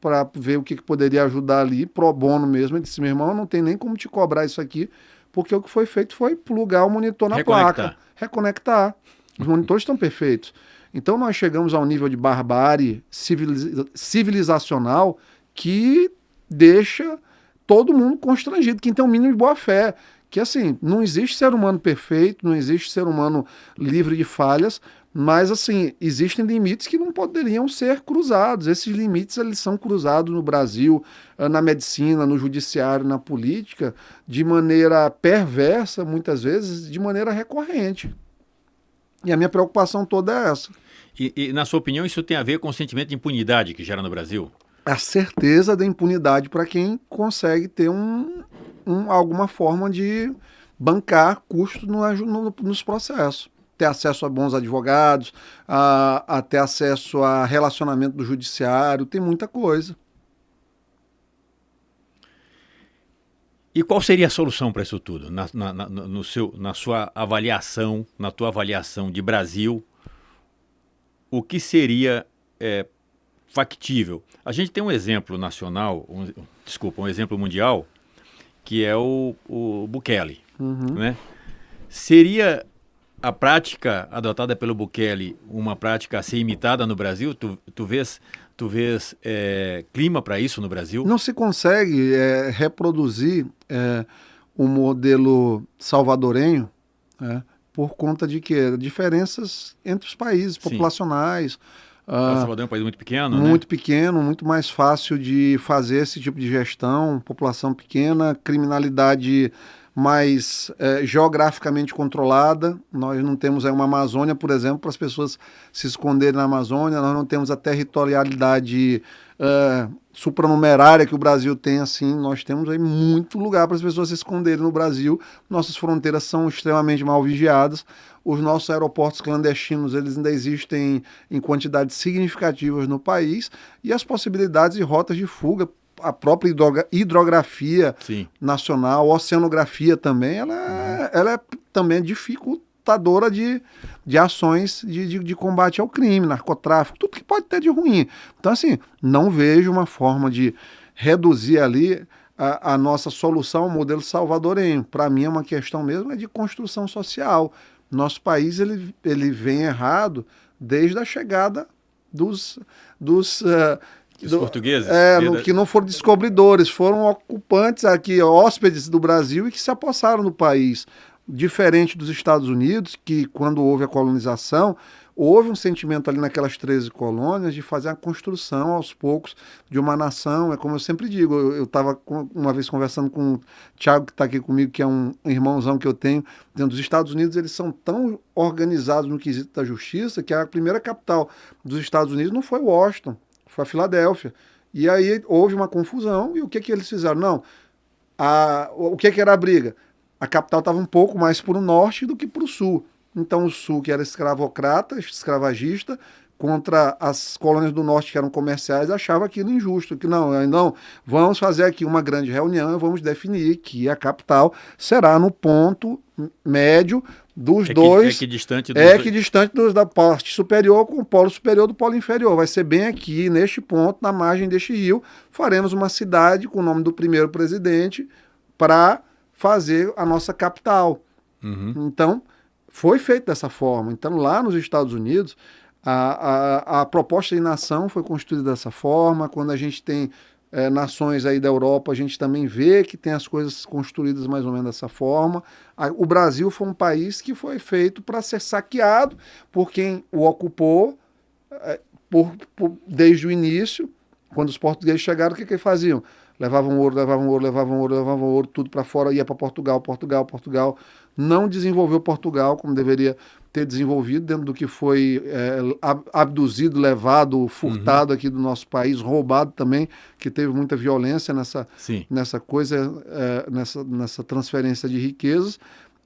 para ver o que poderia ajudar ali, pro bono mesmo. Ele disse, meu irmão, não tem nem como te cobrar isso aqui, porque o que foi feito foi plugar o monitor na placa. Reconectar. Os monitores estão perfeitos. Então nós chegamos a um nível de barbárie civilizacional que deixa todo mundo constrangido, quem tem um mínimo de boa fé. Que assim, não existe ser humano perfeito, não existe ser humano livre de falhas, mas assim, existem limites que não poderiam ser cruzados. Esses limites eles são cruzados no Brasil, na medicina, no judiciário, na política, de maneira perversa, muitas vezes, de maneira recorrente. E a minha preocupação toda é essa. E na sua opinião, isso tem a ver com o sentimento de impunidade que gera no Brasil? A certeza da impunidade para quem consegue ter alguma forma de bancar custos nos processos. Ter acesso a bons advogados, a ter acesso a relacionamento do judiciário, tem muita coisa. E qual seria a solução para isso tudo? Na sua avaliação, na tua avaliação de Brasil, o que seria factível? A gente tem um exemplo nacional, um exemplo mundial, que é o Bukele. Né? Seria a prática adotada pelo Bukele uma prática a ser imitada no Brasil? Tu vês clima para isso no Brasil? Não se consegue reproduzir o modelo salvadorenho por conta de quê? Diferenças entre os países populacionais. El Salvador é um país muito pequeno, Muito né? pequeno, muito mais fácil de fazer esse tipo de gestão, população pequena, criminalidade mais geograficamente controlada. Nós não temos aí uma Amazônia, por exemplo, para as pessoas se esconderem na Amazônia, nós não temos a territorialidade supranumerária que o Brasil tem, assim, nós temos aí muito lugar para as pessoas se esconderem no Brasil. Nossas fronteiras são extremamente mal vigiadas. Os nossos aeroportos clandestinos, eles ainda existem em quantidades significativas no país, e as possibilidades e rotas de fuga, a própria hidrografia Sim. nacional, oceanografia também, ela é também dificultadora de ações de combate ao crime, narcotráfico, tudo que pode ter de ruim. Então, assim, não vejo uma forma de reduzir ali a nossa solução ao modelo salvadorenho. Para mim é uma questão mesmo de construção social. Nosso país ele vem errado desde a chegada dos portugueses? Que não foram descobridores, foram ocupantes aqui, hóspedes do Brasil e que se apossaram do país. Diferente dos Estados Unidos, que quando houve a colonização, houve um sentimento ali naquelas 13 colônias de fazer a construção aos poucos de uma nação. É como eu sempre digo, eu estava uma vez conversando com o Thiago, que está aqui comigo, que é um irmãozão que eu tenho, dentro dos Estados Unidos, eles são tão organizados no quesito da justiça que a primeira capital dos Estados Unidos não foi Washington, foi a Filadélfia. E aí houve uma confusão, e o que eles fizeram? Não, o que era a briga? A capital estava um pouco mais para o norte do que para o sul. Então o sul, que era escravocrata, escravagista, contra as colônias do norte, que eram comerciais, achava aquilo injusto, que não, vamos fazer aqui uma grande reunião e vamos definir que a capital será no ponto médio dos dois. Equidistante Da parte superior com o polo superior do polo inferior. Vai ser bem aqui, neste ponto, na margem deste rio, faremos uma cidade com o nome do primeiro presidente para fazer a nossa capital. Uhum. Então, foi feito dessa forma. Então, lá nos Estados Unidos, a proposta de nação foi construída dessa forma. Quando a gente tem nações aí da Europa, a gente também vê que tem as coisas construídas mais ou menos dessa forma. O Brasil foi um país que foi feito para ser saqueado por quem o ocupou desde o início. Quando os portugueses chegaram, o que faziam? Levavam ouro, tudo para fora, ia para Portugal. Não desenvolveu Portugal como deveria ter desenvolvido, dentro do que foi abduzido, levado, furtado aqui do nosso país, roubado também, que teve muita violência nessa coisa, nessa transferência de riquezas.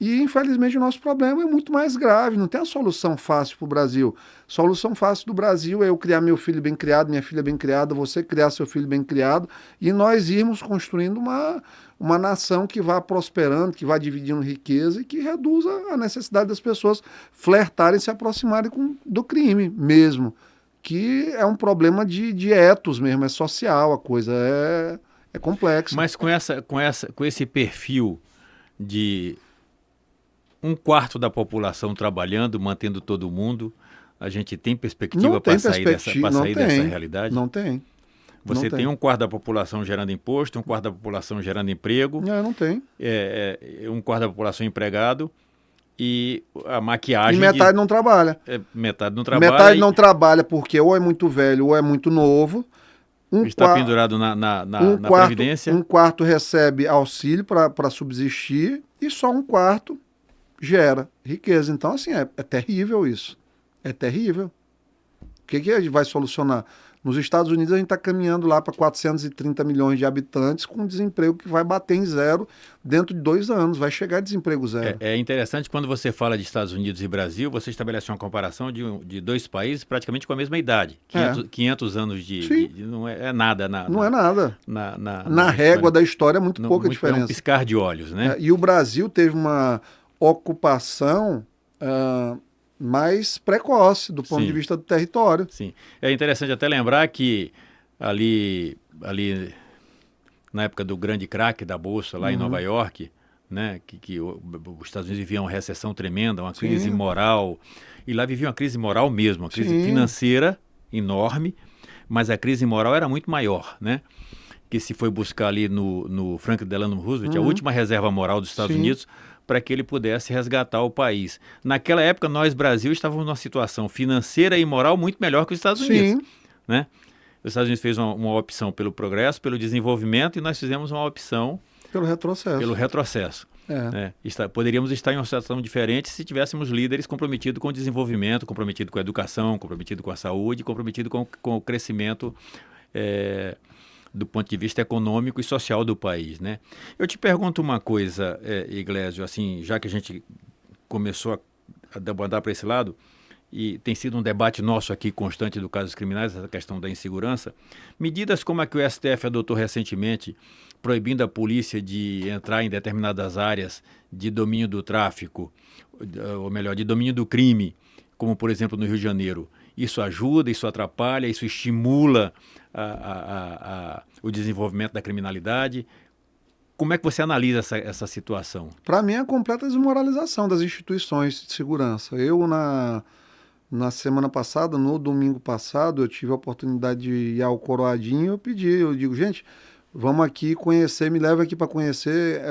E, infelizmente, o nosso problema é muito mais grave. Não tem a solução fácil para o Brasil. A solução fácil do Brasil é eu criar meu filho bem criado, minha filha bem criada, você criar seu filho bem criado, e nós irmos construindo uma nação que vá prosperando, que vá dividindo riqueza e que reduza a necessidade das pessoas flertarem, se aproximarem do crime mesmo. Que é um problema de etos mesmo, é social, a coisa é complexa. Mas com esse perfil de 1/4 da população trabalhando, mantendo todo mundo, a gente tem perspectiva para sair dessa realidade? Não tem. Você tem 1/4 da população gerando imposto, 1/4 da população gerando emprego. Não tem. 1/4 da população empregado e a maquiagem... E metade não trabalha. Metade não trabalha. Metade não trabalha porque ou é muito velho ou é muito novo. Está pendurado na Previdência. 1/4 recebe auxílio para subsistir e só 1/4 gera riqueza. Então, assim, é terrível isso. É terrível. O que a gente vai solucionar? Nos Estados Unidos, a gente está caminhando lá para 430 milhões de habitantes com um desemprego que vai bater em zero dentro de 2 anos. Vai chegar a desemprego zero. É interessante quando você fala de Estados Unidos e Brasil, você estabelece uma comparação de 2 países praticamente com a mesma idade. 500 anos não é nada. Não é nada. Na régua da história é muito pouca diferença. É um piscar de olhos, né? E o Brasil teve uma ocupação mais precoce do ponto de vista do território. Sim. É interessante até lembrar que ali na época do grande craque da Bolsa lá em Nova York, né, que os Estados Unidos viviam uma recessão tremenda, uma crise moral, e lá vivia uma crise moral mesmo, uma crise financeira enorme, mas a crise moral era muito maior, né? Que se foi buscar ali no Franklin Delano Roosevelt, a última reserva moral dos Estados Unidos, para que ele pudesse resgatar o país. Naquela época, nós, Brasil, estávamos numa situação financeira e moral muito melhor que os Estados Unidos. Sim. Né? Os Estados Unidos fez uma opção pelo progresso, pelo desenvolvimento, e nós fizemos uma opção Pelo retrocesso. pelo retrocesso. Né? Poderíamos estar em uma situação diferente se tivéssemos líderes comprometidos com o desenvolvimento, comprometidos com a educação, comprometidos com a saúde, comprometidos com o crescimento do ponto de vista econômico e social do país. Né? Eu te pergunto uma coisa, Iglesio, assim, já que a gente começou a andar para esse lado, e tem sido um debate nosso aqui constante do casos criminais, essa questão da insegurança, medidas como a que o STF adotou recentemente, proibindo a polícia de entrar em determinadas áreas de domínio do tráfico, ou melhor, de domínio do crime, como por exemplo no Rio de Janeiro, isso ajuda, isso atrapalha, isso estimula o desenvolvimento da criminalidade? Como é que você analisa essa situação? Para mim é a completa desmoralização das instituições de segurança. Eu, na semana passada, no domingo passado, eu tive a oportunidade de ir ao Coroadinho, eu digo, gente, vamos aqui conhecer, me leva aqui para conhecer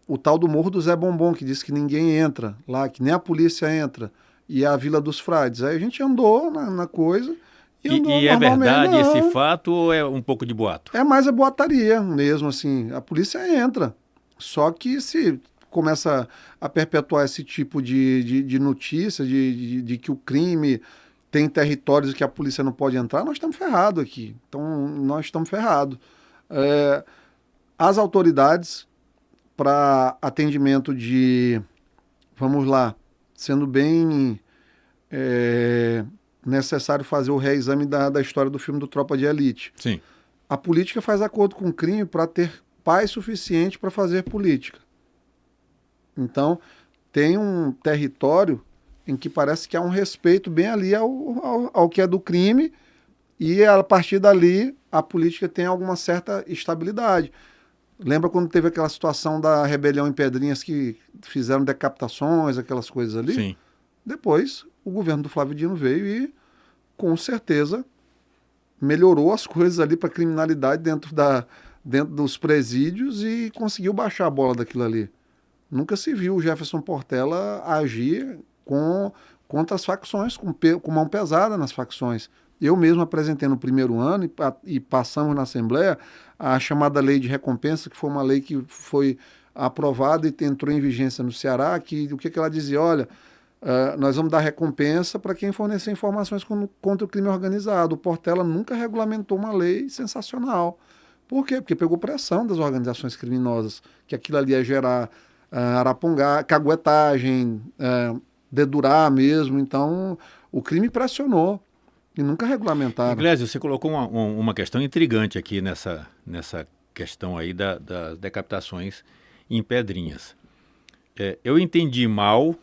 o tal do Morro do Zé Bombom, que diz que ninguém entra lá, que nem a polícia entra, e a Vila dos Frades. Aí a gente andou na coisa... E é verdade esse fato ou é um pouco de boato? É mais a boataria mesmo, assim. A polícia entra. Só que se começa a perpetuar esse tipo de notícia, de que o crime tem territórios que a polícia não pode entrar, nós estamos ferrados aqui. Então, nós estamos ferrados. As autoridades, para atendimento vamos lá, sendo bem... necessário fazer o reexame da história do filme do Tropa de Elite. Sim. A política faz acordo com o crime para ter paz suficiente para fazer política. Então, tem um território em que parece que há um respeito bem ali ao que é do crime, e a partir dali a política tem alguma certa estabilidade. Lembra quando teve aquela situação da rebelião em Pedrinhas que fizeram decapitações, aquelas coisas ali? Sim. Depois, o governo do Flávio Dino veio e, com certeza, melhorou as coisas ali para a criminalidade dentro dos presídios e conseguiu baixar a bola daquilo ali. Nunca se viu o Jefferson Portela agir contra as facções, com mão pesada nas facções. Eu mesmo apresentei no primeiro ano e passamos na Assembleia a chamada Lei de Recompensa, que foi uma lei que foi aprovada e entrou em vigência no Ceará, o que ela dizia? Olha... nós vamos dar recompensa para quem fornecer informações contra o crime organizado. O Portela nunca regulamentou uma lei sensacional. Por quê? Porque pegou pressão das organizações criminosas, que aquilo ali ia gerar arapongar, caguetagem, dedurar mesmo. Então, o crime pressionou e nunca regulamentaram. Iglesio, você colocou uma questão intrigante aqui nessa questão aí das decapitações em Pedrinhas. Eu entendi mal...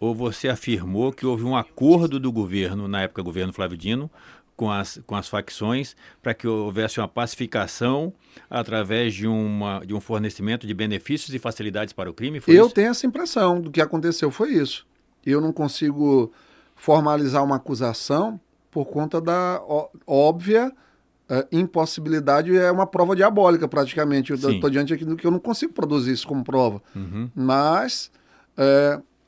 ou você afirmou que houve um acordo do governo, na época governo Flávio Dino, com as facções, para que houvesse uma pacificação através de um fornecimento de benefícios e facilidades para o crime? Eu tenho essa impressão do que aconteceu foi isso. Eu não consigo formalizar uma acusação por conta da óbvia impossibilidade, é uma prova diabólica praticamente. Eu estou diante aqui do que eu não consigo produzir isso como prova. Uhum. Mas...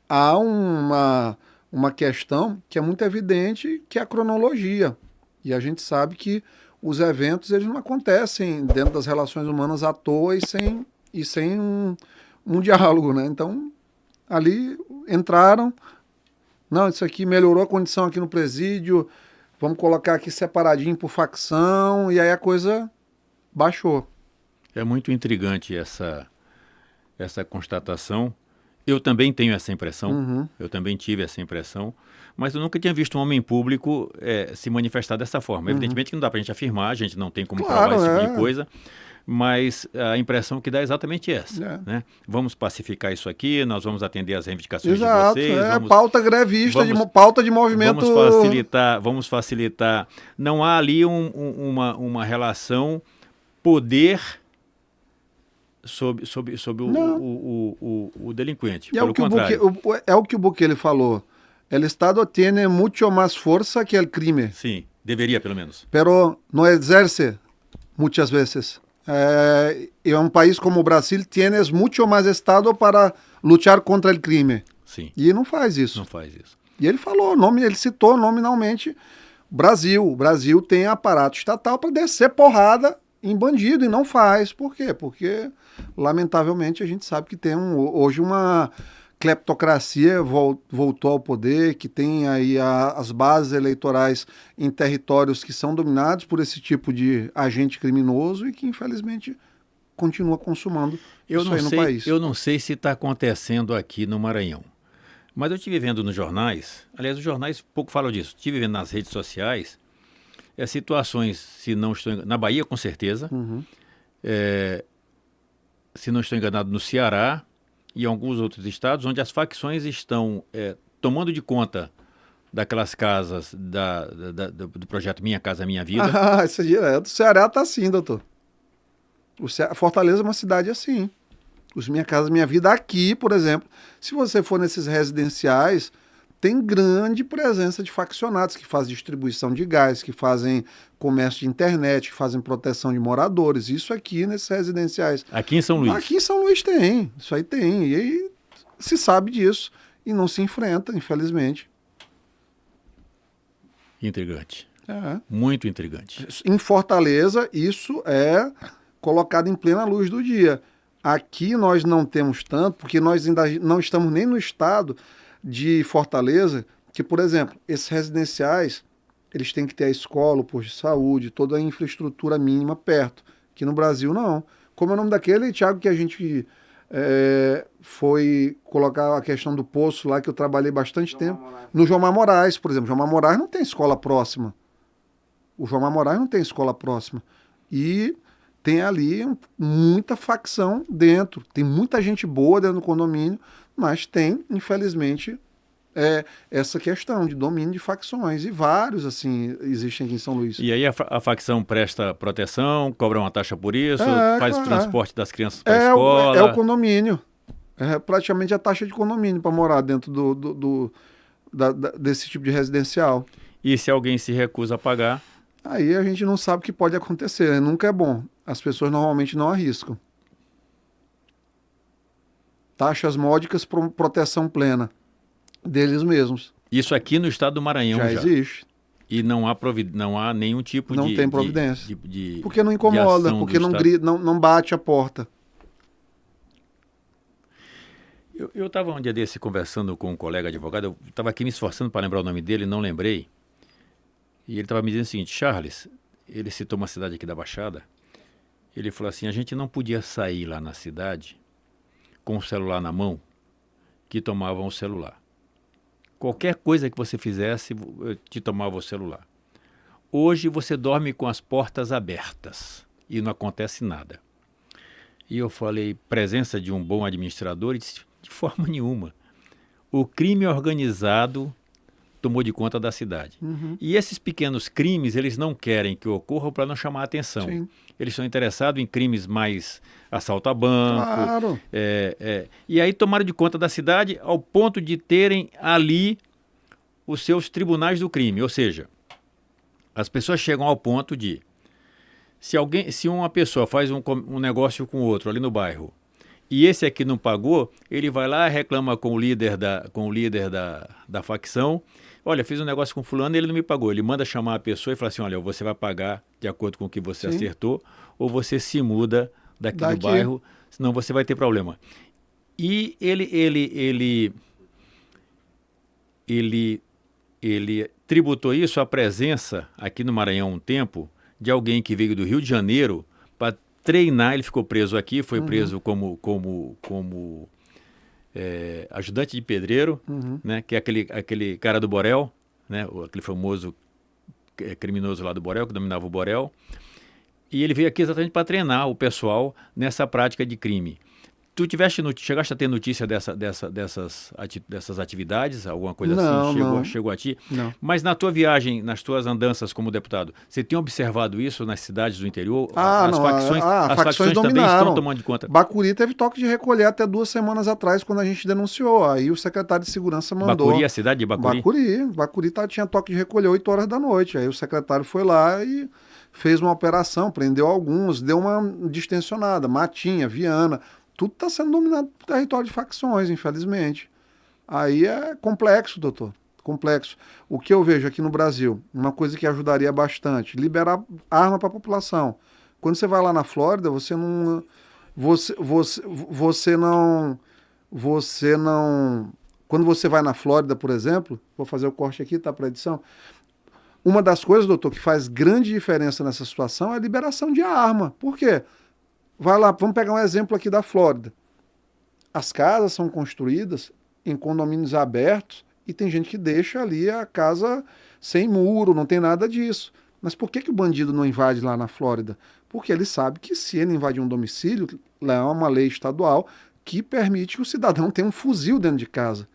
há uma questão que é muito evidente, que é a cronologia. E a gente sabe que os eventos eles não acontecem dentro das relações humanas à toa e sem um diálogo, né? Então, ali entraram, não, isso aqui melhorou a condição aqui no presídio, vamos colocar aqui separadinho por facção, e aí a coisa baixou. É muito intrigante essa constatação. Eu também tenho essa impressão, eu também tive essa impressão, mas eu nunca tinha visto um homem público se manifestar dessa forma. Evidentemente que não dá para a gente afirmar, a gente não tem como provar esse tipo de coisa, mas a impressão que dá é exatamente essa. Né? Vamos pacificar isso aqui, nós vamos atender as reivindicações de vocês. Pauta grevista, pauta de movimento... Vamos facilitar. Não há ali uma relação poder... sobre o delinquente. Pelo contrário. É o que o Bukele falou. El Estado tiene mucho más fuerza que el crime. Sim, deveria pelo menos. Pero no ejerce muchas veces. É um país como o Brasil, tienes muito mais Estado para lutar contra o crime. Sim, E não faz isso. não faz isso. E ele falou, ele citou nominalmente Brasil. O Brasil tem aparato estatal para descer porrada em bandido e não faz. Por quê? Porque, lamentavelmente, a gente sabe que tem hoje uma cleptocracia voltou ao poder, que tem aí as bases eleitorais em territórios que são dominados por esse tipo de agente criminoso e que, infelizmente, continua consumando isso aí no país. Eu não sei se está acontecendo aqui no Maranhão. Mas eu estive vendo nos jornais, aliás, os jornais pouco falam disso, estive vendo nas redes sociais, situações, se não estou na Bahia com certeza, se não estou enganado, no Ceará e em alguns outros estados, onde as facções estão tomando de conta daquelas casas do projeto Minha Casa Minha Vida. Ah, isso é direto. O Ceará tá assim, doutor. Fortaleza é uma cidade assim. Os Minha Casa Minha Vida aqui, por exemplo, se você for nesses residenciais, tem grande presença de faccionados que fazem distribuição de gás, que fazem comércio de internet, que fazem proteção de moradores. Isso aqui nesses residenciais. Aqui em São Luís? Aqui em São Luís tem. Isso aí tem. E aí se sabe disso. E não se enfrenta, infelizmente. Intrigante. É. Muito intrigante. Em Fortaleza, isso é colocado em plena luz do dia. Aqui nós não temos tanto, porque nós ainda não estamos nem no estado de Fortaleza, que, por exemplo, esses residenciais, eles têm que ter a escola, o posto de saúde, toda a infraestrutura mínima perto. Aqui no Brasil, não. Como é o nome daquele, Thiago, que a gente foi colocar a questão do poço lá, que eu trabalhei bastante tempo. No João Mar Moraes, por exemplo. João Mar Moraes não tem escola próxima. O João Mar Moraes não tem escola próxima. E tem ali muita facção dentro. Tem muita gente boa dentro do condomínio, mas tem, infelizmente, essa questão de domínio de facções. E vários, assim, existem aqui em São Luís. E aí a facção presta proteção, cobra uma taxa por isso, faz o transporte das crianças para a escola. É o condomínio. É praticamente a taxa de condomínio para morar dentro desse tipo de residencial. E se alguém se recusa a pagar? Aí a gente não sabe o que pode acontecer, né? Nunca é bom. As pessoas normalmente não arriscam. Taxas módicas para proteção plena deles mesmos. Isso aqui no estado do Maranhão já existe. E não há nenhum tipo não de... Não tem providência. De porque não incomoda, porque não bate a porta. Eu estava um dia desse conversando com um colega advogado, eu estava aqui me esforçando para lembrar o nome dele, não lembrei. E ele estava me dizendo o seguinte: Charles, ele citou uma cidade aqui da Baixada, ele falou assim, a gente não podia sair lá na cidade com o celular na mão, que tomavam o celular. Qualquer coisa que você fizesse, te tomava o celular. Hoje você dorme com as portas abertas e não acontece nada. E eu falei, presença de um bom administrador? Ele disse, de forma nenhuma. O crime organizado tomou de conta da cidade. Uhum. E esses pequenos crimes, eles não querem que ocorram para não chamar a atenção. Sim. Eles são interessados em crimes mais assalto a banco. Claro. E aí tomaram de conta da cidade ao ponto de terem ali os seus tribunais do crime. Ou seja, as pessoas chegam ao ponto de, se uma pessoa faz um negócio com outro ali no bairro, e esse aqui não pagou, ele vai lá, reclama com o líder da facção. Olha, fiz um negócio com fulano e ele não me pagou. Ele manda chamar a pessoa e fala assim, olha, você vai pagar de acordo com o que você Sim. acertou, ou você se muda daqui do bairro, senão você vai ter problema. E ele tributou isso à presença aqui no Maranhão um tempo de alguém que veio do Rio de Janeiro para treinar. Ele ficou preso aqui, foi preso como ajudante de pedreiro, né, que é aquele cara do Borel, né, aquele famoso criminoso lá do Borel, que dominava o Borel. E ele veio aqui exatamente para treinar o pessoal nessa prática de crime. Tu chegaste a ter notícia dessas atividades, alguma coisa Não, assim? não. Chegou a ti? Não. Mas na tua viagem, nas tuas andanças como deputado, você tem observado isso nas cidades do interior? As facções também dominaram. estão tomando de conta. Bacuri teve toque de recolher até 2 semanas atrás, quando a gente denunciou. Aí o secretário de segurança mandou... Bacuri, a cidade de Bacuri? Bacuri tinha toque de recolher 8 horas da noite. Aí o secretário foi lá e fez uma operação, prendeu alguns, deu uma distensionada. Matinha, Viana... Tudo está sendo dominado por território de facções, infelizmente. Aí é complexo, doutor. Complexo. O que eu vejo aqui no Brasil, uma coisa que ajudaria bastante, liberar arma para a população. Quando você vai lá na Flórida, você não... Quando você vai na Flórida, por exemplo, vou fazer o corte aqui, tá, para a edição. Uma das coisas, doutor, que faz grande diferença nessa situação é a liberação de arma. Por quê? Vai lá, vamos pegar um exemplo aqui da Flórida. As casas são construídas em condomínios abertos e tem gente que deixa ali a casa sem muro, não tem nada disso. Mas por que o bandido não invade lá na Flórida? Porque ele sabe que se ele invadir um domicílio, lá é uma lei estadual que permite que o cidadão tenha um fuzil dentro de casa.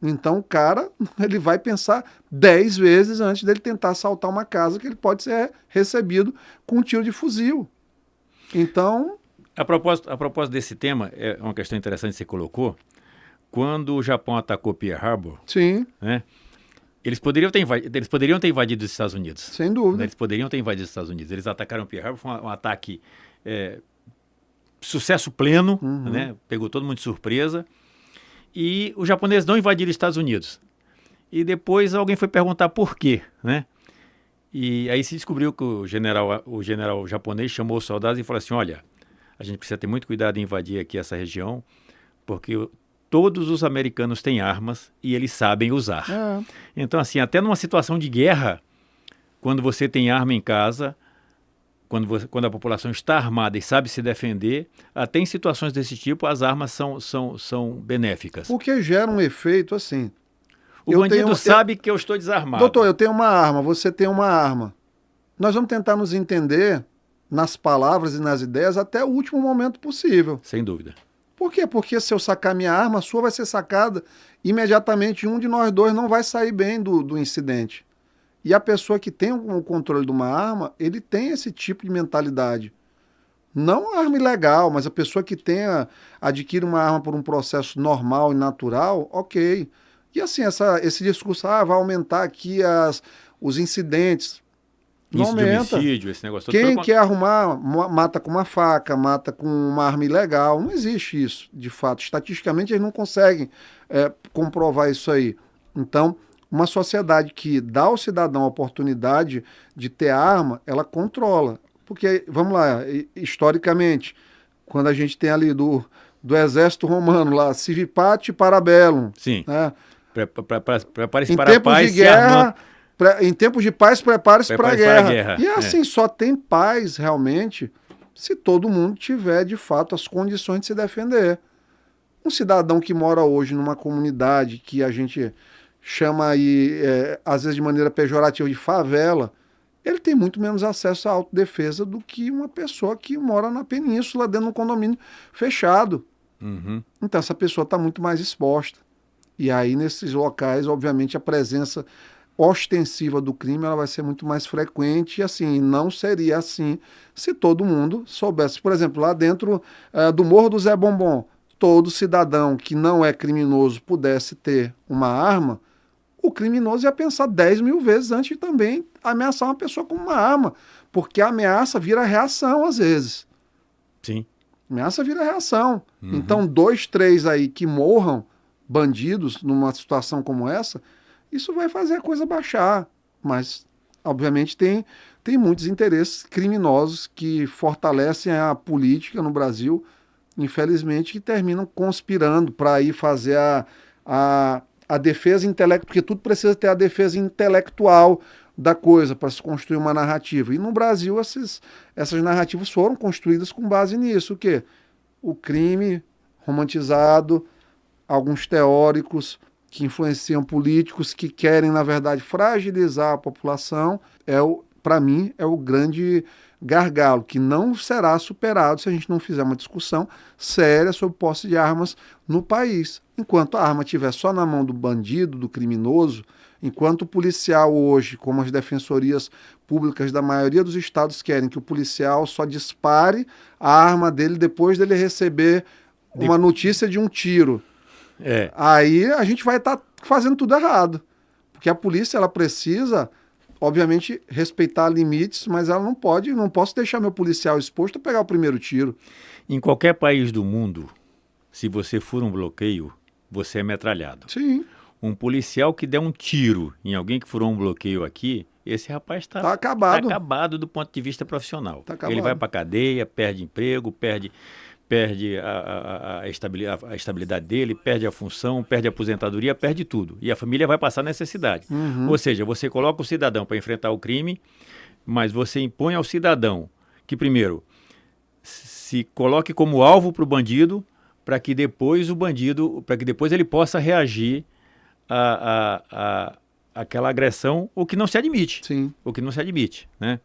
Então o cara, ele vai pensar 10 vezes antes dele tentar assaltar uma casa que ele pode ser recebido com um tiro de fuzil. Então... A propósito desse tema, é uma questão interessante que você colocou. Quando o Japão atacou Pearl Harbor, sim, né, eles poderiam ter invadido os Estados Unidos. Sem dúvida. Né, eles poderiam ter invadido os Estados Unidos. Eles atacaram Pearl Harbor, foi um ataque sucesso pleno, né, pegou todo mundo de surpresa. E os japoneses não invadiram os Estados Unidos. E depois alguém foi perguntar por quê, né? E aí se descobriu que o general japonês chamou os soldados e falou assim, olha, a gente precisa ter muito cuidado em invadir aqui essa região, porque todos os americanos têm armas e eles sabem usar. Então, assim, até numa situação de guerra, quando você tem arma em casa, quando a população está armada e sabe se defender, até em situações desse tipo, as armas são benéficas. Porque gera um efeito assim... O bandido sabe que eu estou desarmado. Doutor, eu tenho uma arma, você tem uma arma. Nós vamos tentar nos entender nas palavras e nas ideias até o último momento possível. Sem dúvida. Por quê? Porque se eu sacar minha arma, a sua vai ser sacada. Imediatamente um de nós dois não vai sair bem do incidente. E a pessoa que tem o controle de uma arma, ele tem esse tipo de mentalidade. Não a arma ilegal, mas a pessoa que adquire uma arma por um processo normal e natural, ok. E assim, esse discurso, vai aumentar aqui os incidentes. Não isso aumenta. De homicídio, esse negócio todo. Quem quer arrumar, mata com uma faca, mata com uma arma ilegal. Não existe isso, de fato. Estatisticamente, eles não conseguem comprovar isso aí. Então, uma sociedade que dá ao cidadão a oportunidade de ter arma, ela controla. Porque, vamos lá, historicamente, quando a gente tem ali do exército romano lá, Civi Pati Parabellum. Sim. Né? Prepare-se para a paz, de guerra, em tempos de paz, prepare-se para a guerra. E assim, só tem paz realmente se todo mundo tiver, de fato, as condições de se defender. Um cidadão que mora hoje numa comunidade que a gente chama aí, às vezes de maneira pejorativa, de favela, ele tem muito menos acesso à autodefesa do que uma pessoa que mora na península, dentro de um condomínio fechado. Então, essa pessoa está muito mais exposta. E aí, nesses locais, obviamente, a presença ostensiva do crime ela vai ser muito mais frequente e, assim, não seria assim se todo mundo soubesse. Por exemplo, lá dentro do Morro do Zé Bombom, todo cidadão que não é criminoso pudesse ter uma arma, o criminoso ia pensar 10 mil vezes antes de também ameaçar uma pessoa com uma arma, porque a ameaça vira reação às vezes. Sim. Ameaça vira reação. Então, 2, 3 aí que morram, bandidos, numa situação como essa, isso vai fazer a coisa baixar. Mas, obviamente, tem muitos interesses criminosos que fortalecem a política no Brasil, infelizmente, que terminam conspirando para ir fazer a defesa intelectual, porque tudo precisa ter a defesa intelectual da coisa para se construir uma narrativa. E no Brasil essas narrativas foram construídas com base nisso. O quê? O crime romantizado, alguns teóricos que influenciam políticos que querem, na verdade, fragilizar a população. para mim, é o grande gargalo, que não será superado se a gente não fizer uma discussão séria sobre posse de armas no país. Enquanto a arma estiver só na mão do bandido, do criminoso, enquanto o policial hoje, como as defensorias públicas da maioria dos estados querem que o policial só dispare a arma dele depois dele receber uma notícia de um tiro. Aí a gente vai estar fazendo tudo errado. Porque a polícia, ela precisa, obviamente, respeitar limites, mas ela não posso deixar meu policial exposto a pegar o primeiro tiro. Em qualquer país do mundo, se você for um bloqueio, você é metralhado. Sim. Um policial que der um tiro em alguém que furou um bloqueio aqui, esse rapaz está acabado. Acabado do ponto de vista profissional. Tá Ele vai para a cadeia, perde emprego, perde a estabilidade dele, perde a função, perde a aposentadoria, perde tudo. E a família vai passar necessidade. Ou seja, você coloca o cidadão para enfrentar o crime, mas você impõe ao cidadão que, primeiro, se coloque como alvo para o bandido, para que depois ele possa reagir aquela agressão, o que não se admite. Sim. O que não se admite, né?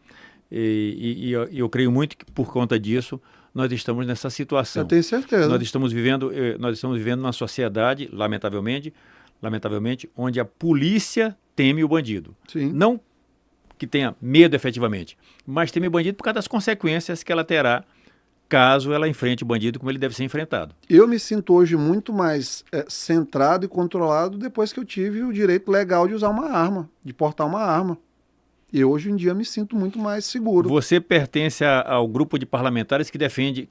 E eu creio muito que por conta disso nós estamos nessa situação. Eu tenho certeza. Nós estamos vivendo numa sociedade, lamentavelmente, onde a polícia teme o bandido. Sim. Não que tenha medo efetivamente, mas teme o bandido por causa das consequências que ela terá caso ela enfrente o bandido como ele deve ser enfrentado. Eu me sinto hoje muito mais centrado e controlado depois que eu tive o direito legal de usar uma arma, de portar uma arma. E hoje em dia me sinto muito mais seguro. Você pertence ao grupo de parlamentares que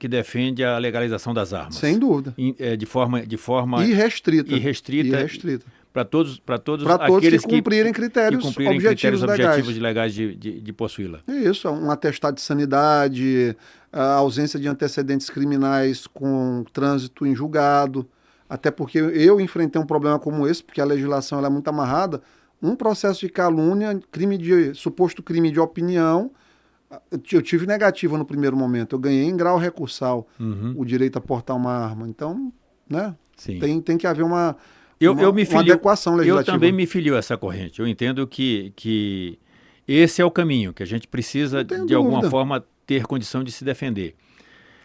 defende a legalização das armas. Sem dúvida. De forma irrestrita. Para todos aqueles que cumprirem critérios objetivos legais de possuí-la. É isso, um atestado de sanidade, a ausência de antecedentes criminais com trânsito em julgado. Até porque eu enfrentei um problema como esse, porque a legislação ela é muito amarrada. Um processo de calúnia, suposto crime de opinião, eu tive negativa no primeiro momento. Eu ganhei em grau recursal o direito a portar uma arma. Então, né? Sim. Tem que haver uma adequação legislativa. Eu também me filio a essa corrente. Eu entendo que esse é o caminho, que a gente precisa, de alguma forma, ter condição de se defender.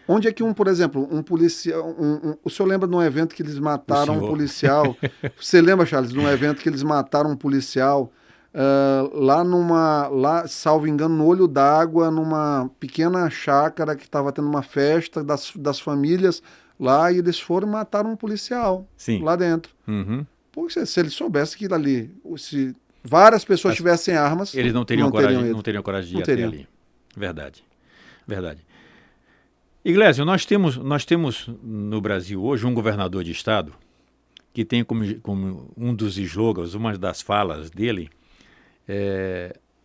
Onde é que por exemplo, um policial... o senhor lembra de um evento que eles mataram um policial? Você lembra, Charles, de um evento que eles mataram um policial lá, salvo engano, no Olho d'Água, numa pequena chácara que estava tendo uma festa das famílias lá, e eles foram e mataram um policial. Sim. Lá dentro. Porque se eles soubessem que ali, se várias pessoas tivessem armas... Eles não teriam coragem de ir até ali. Verdade. Iglesias, nós temos no Brasil hoje um governador de estado que tem como um dos slogans, uma das falas dele,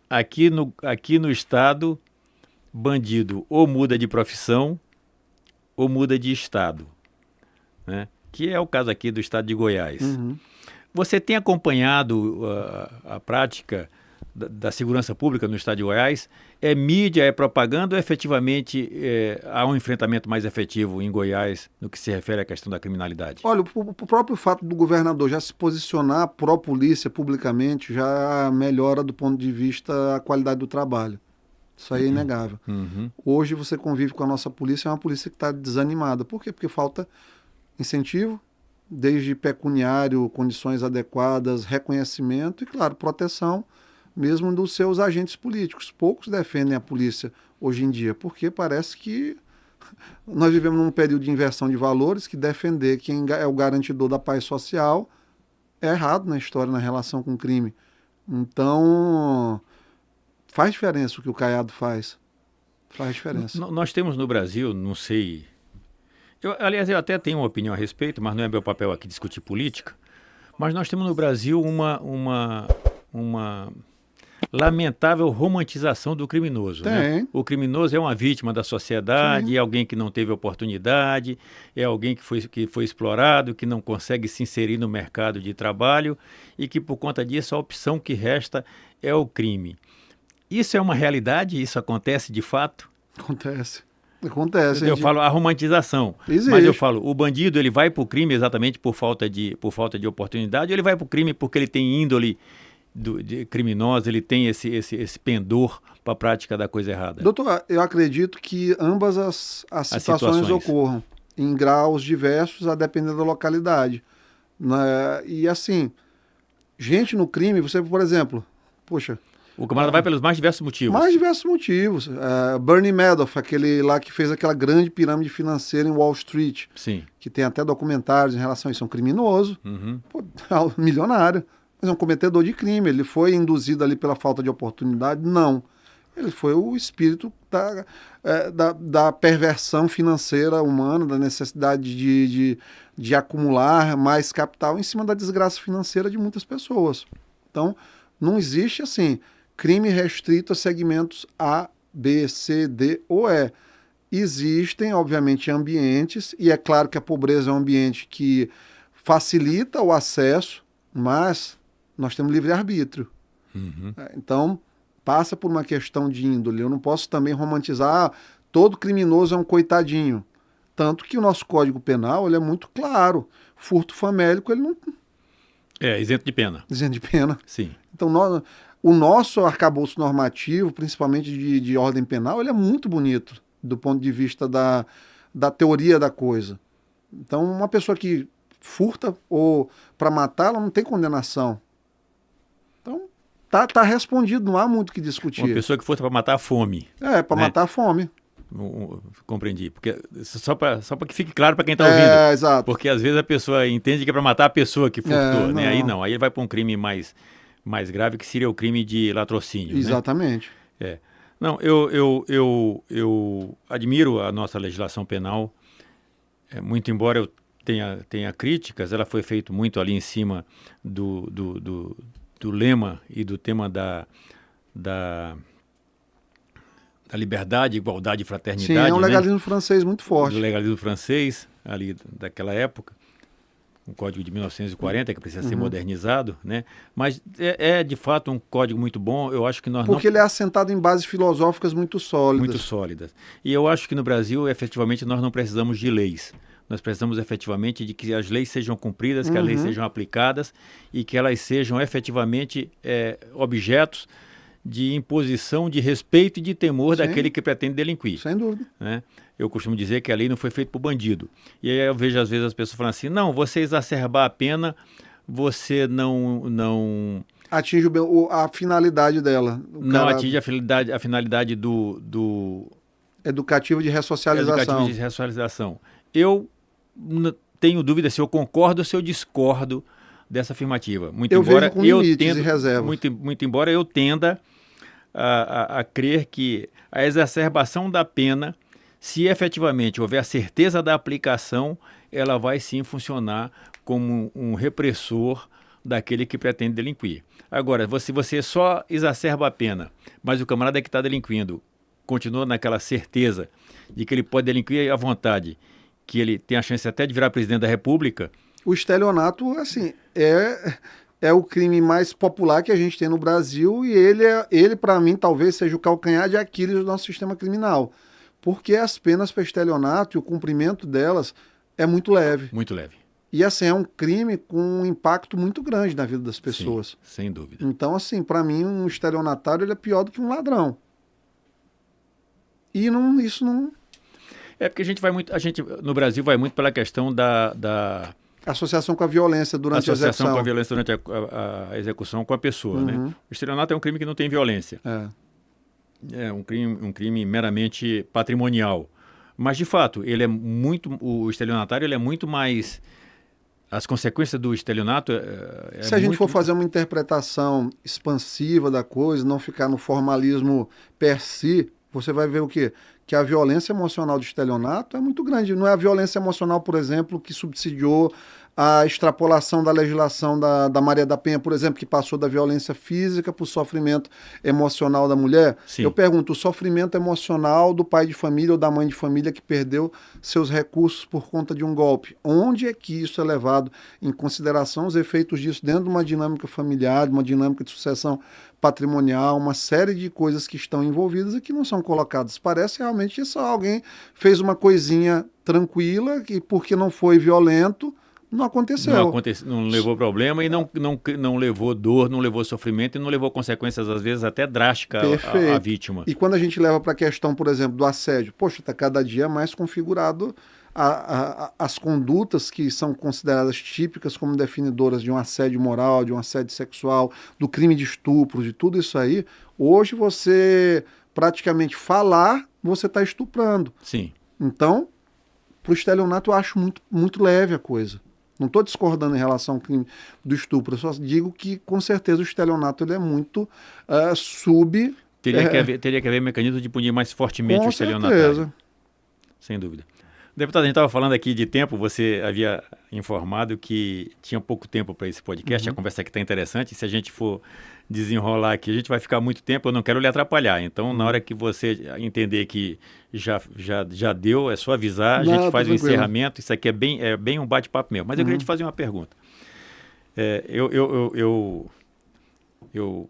aqui no estado, bandido ou muda de profissão ou muda de estado, né? Que é o caso aqui do estado de Goiás. Você tem acompanhado a prática da segurança pública no estado de Goiás? É mídia, é propaganda ou efetivamente há um enfrentamento mais efetivo em Goiás no que se refere à questão da criminalidade? Olha, o próprio fato do governador já se posicionar pró-polícia publicamente já melhora do ponto de vista a qualidade do trabalho. Isso aí é inegável. Hoje você convive com a nossa polícia, é uma polícia que está desanimada. Por quê? Porque falta incentivo, desde pecuniário, condições adequadas, reconhecimento e, claro, proteção mesmo dos seus agentes políticos. Poucos defendem a polícia hoje em dia, porque parece que nós vivemos num período de inversão de valores, que defender quem é o garantidor da paz social é errado na história, na relação com o crime. Então, faz diferença o que o Caiado faz. Faz diferença. Nós temos no Brasil, não sei... Aliás, eu até tenho uma opinião a respeito, mas não é meu papel aqui discutir política, mas nós temos no Brasil uma lamentável romantização do criminoso. Né? O criminoso é uma vítima da sociedade, é alguém que não teve oportunidade, é alguém que foi explorado, que não consegue se inserir no mercado de trabalho e que, por conta disso, a opção que resta é o crime. Isso é uma realidade? Isso acontece de fato? Acontece. Eu falo a romantização, existe. Mas eu falo, o bandido ele vai para o crime exatamente por falta de oportunidade, ou ele vai para o crime porque ele tem índole de criminosa, ele tem esse pendor para a prática da coisa errada? Doutor, eu acredito que ambas as situações ocorram em graus diversos, a depender da localidade. Né? E assim, gente no crime, você, por exemplo, poxa... O camarada vai pelos mais diversos motivos. Mais diversos motivos. Bernie Madoff, aquele lá que fez aquela grande pirâmide financeira em Wall Street. Sim. Que tem até documentários em relação a isso. É um criminoso, pô, milionário, mas é um cometedor de crime. Ele foi induzido ali pela falta de oportunidade? Não. Ele foi o espírito da perversão financeira humana, da necessidade de acumular mais capital em cima da desgraça financeira de muitas pessoas. Então, não existe assim... crime restrito a segmentos A, B, C, D ou E. Existem, obviamente, ambientes, e é claro que a pobreza é um ambiente que facilita o acesso, mas nós temos livre-arbítrio. Então, passa por uma questão de índole. Eu não posso também romantizar, todo criminoso é um coitadinho. Tanto que o nosso Código Penal ele é muito claro. Furto famélico, ele não... É, isento de pena. Isento de pena. Sim. Então, o nosso arcabouço normativo, principalmente de ordem penal, ele é muito bonito do ponto de vista da teoria da coisa. Então, uma pessoa que furta ou para matar, ela não tem condenação. Então, tá respondido, não há muito o que discutir. Uma pessoa que furta para matar a fome. Para matar a fome. Compreendi. Porque, só para que fique claro para quem está ouvindo. Exato. Porque às vezes a pessoa entende que é para matar a pessoa que furtou. Né? Não. Aí não, aí ele vai para um crime mais grave, que seria o crime de latrocínio. Exatamente. Né? Não, eu admiro a nossa legislação penal, muito embora eu tenha críticas, ela foi feita muito ali em cima do lema e do tema da liberdade, igualdade e fraternidade. Sim, é um legalismo francês muito forte. Do legalismo francês, ali daquela época. Um código de 1940 que precisa ser modernizado, né? Mas é de fato um código muito bom. Eu acho que porque ele é assentado em bases filosóficas muito sólidas. Muito sólidas. E eu acho que no Brasil, efetivamente, nós não precisamos de leis. Nós precisamos efetivamente de que as leis sejam cumpridas, que as leis sejam aplicadas e que elas sejam efetivamente objetos de imposição de respeito e de temor daquele que pretende delinquir. Sem dúvida. Né? Eu costumo dizer que a lei não foi feita para o bandido. E aí eu vejo às vezes as pessoas falando assim, não, você exacerbar a pena, você não atinge a finalidade dela. Não atinge a finalidade do educativo de ressocialização. Educativo de ressocialização. Eu tenho dúvida se eu concordo ou se eu discordo dessa afirmativa. Muito embora vejo com limites e reservas. Muito embora eu tenda a crer que a exacerbação da pena, se efetivamente houver a certeza da aplicação, ela vai sim funcionar como um repressor daquele que pretende delinquir. Agora, se você só exacerba a pena, mas o camarada que está delinquindo continua naquela certeza de que ele pode delinquir à vontade, que ele tem a chance até de virar presidente da República... O estelionato, assim, é o crime mais popular que a gente tem no Brasil e ele para mim, talvez seja o calcanhar de Aquiles do nosso sistema criminal. Porque as penas para estelionato e o cumprimento delas é muito leve. Muito leve. E, assim, é um crime com um impacto muito grande na vida das pessoas. Sim, sem dúvida. Então, assim, para mim, um estelionatário ele é pior do que um ladrão. E isso não... É porque a gente no Brasil vai muito pela questão da associação com a violência durante a execução. Associação com a violência durante a execução com a pessoa, né? O estelionato é um crime que não tem violência. É um crime meramente patrimonial. Mas, de fato, o estelionatário ele é muito mais... As consequências do estelionato... Se a gente for fazer uma interpretação expansiva da coisa, não ficar no formalismo per si, você vai ver o quê? Que a violência emocional do estelionato é muito grande. Não é a violência emocional, por exemplo, que subsidiou a extrapolação da legislação da Maria da Penha, por exemplo, que passou da violência física para o sofrimento emocional da mulher. Sim. Eu pergunto, o sofrimento emocional do pai de família ou da mãe de família que perdeu seus recursos por conta de um golpe, onde é que isso é levado em consideração, os efeitos disso dentro de uma dinâmica familiar, de uma dinâmica de sucessão patrimonial, uma série de coisas que estão envolvidas e que não são colocadas. Parece realmente que só alguém fez uma coisinha tranquila, que porque não foi violento, Não aconteceu. Não levou problema e não levou dor, não levou sofrimento e não levou consequências, às vezes, até drásticas à vítima. E quando a gente leva para a questão, por exemplo, do assédio, poxa, está cada dia mais configurado as condutas que são consideradas típicas como definidoras de um assédio moral, de um assédio sexual, do crime de estupro, de tudo isso aí. Hoje você praticamente falar, você está estuprando. Sim. Então, para o estelionato eu acho muito, muito leve a coisa. Não estou discordando em relação ao crime do estupro, eu só digo que, com certeza, o estelionato ele é muito Teria que haver mecanismo de punir mais fortemente o estelionatário. Com certeza. Sem dúvida. Deputado, a gente estava falando aqui de tempo, você havia informado que tinha pouco tempo para esse podcast, a conversa aqui está interessante, se a gente for desenrolar aqui, a gente vai ficar muito tempo, eu não quero lhe atrapalhar, então na hora que você entender que já deu, é só avisar, a gente faz o encerramento, isso aqui é bem um bate-papo mesmo, mas eu queria te fazer uma pergunta. Eu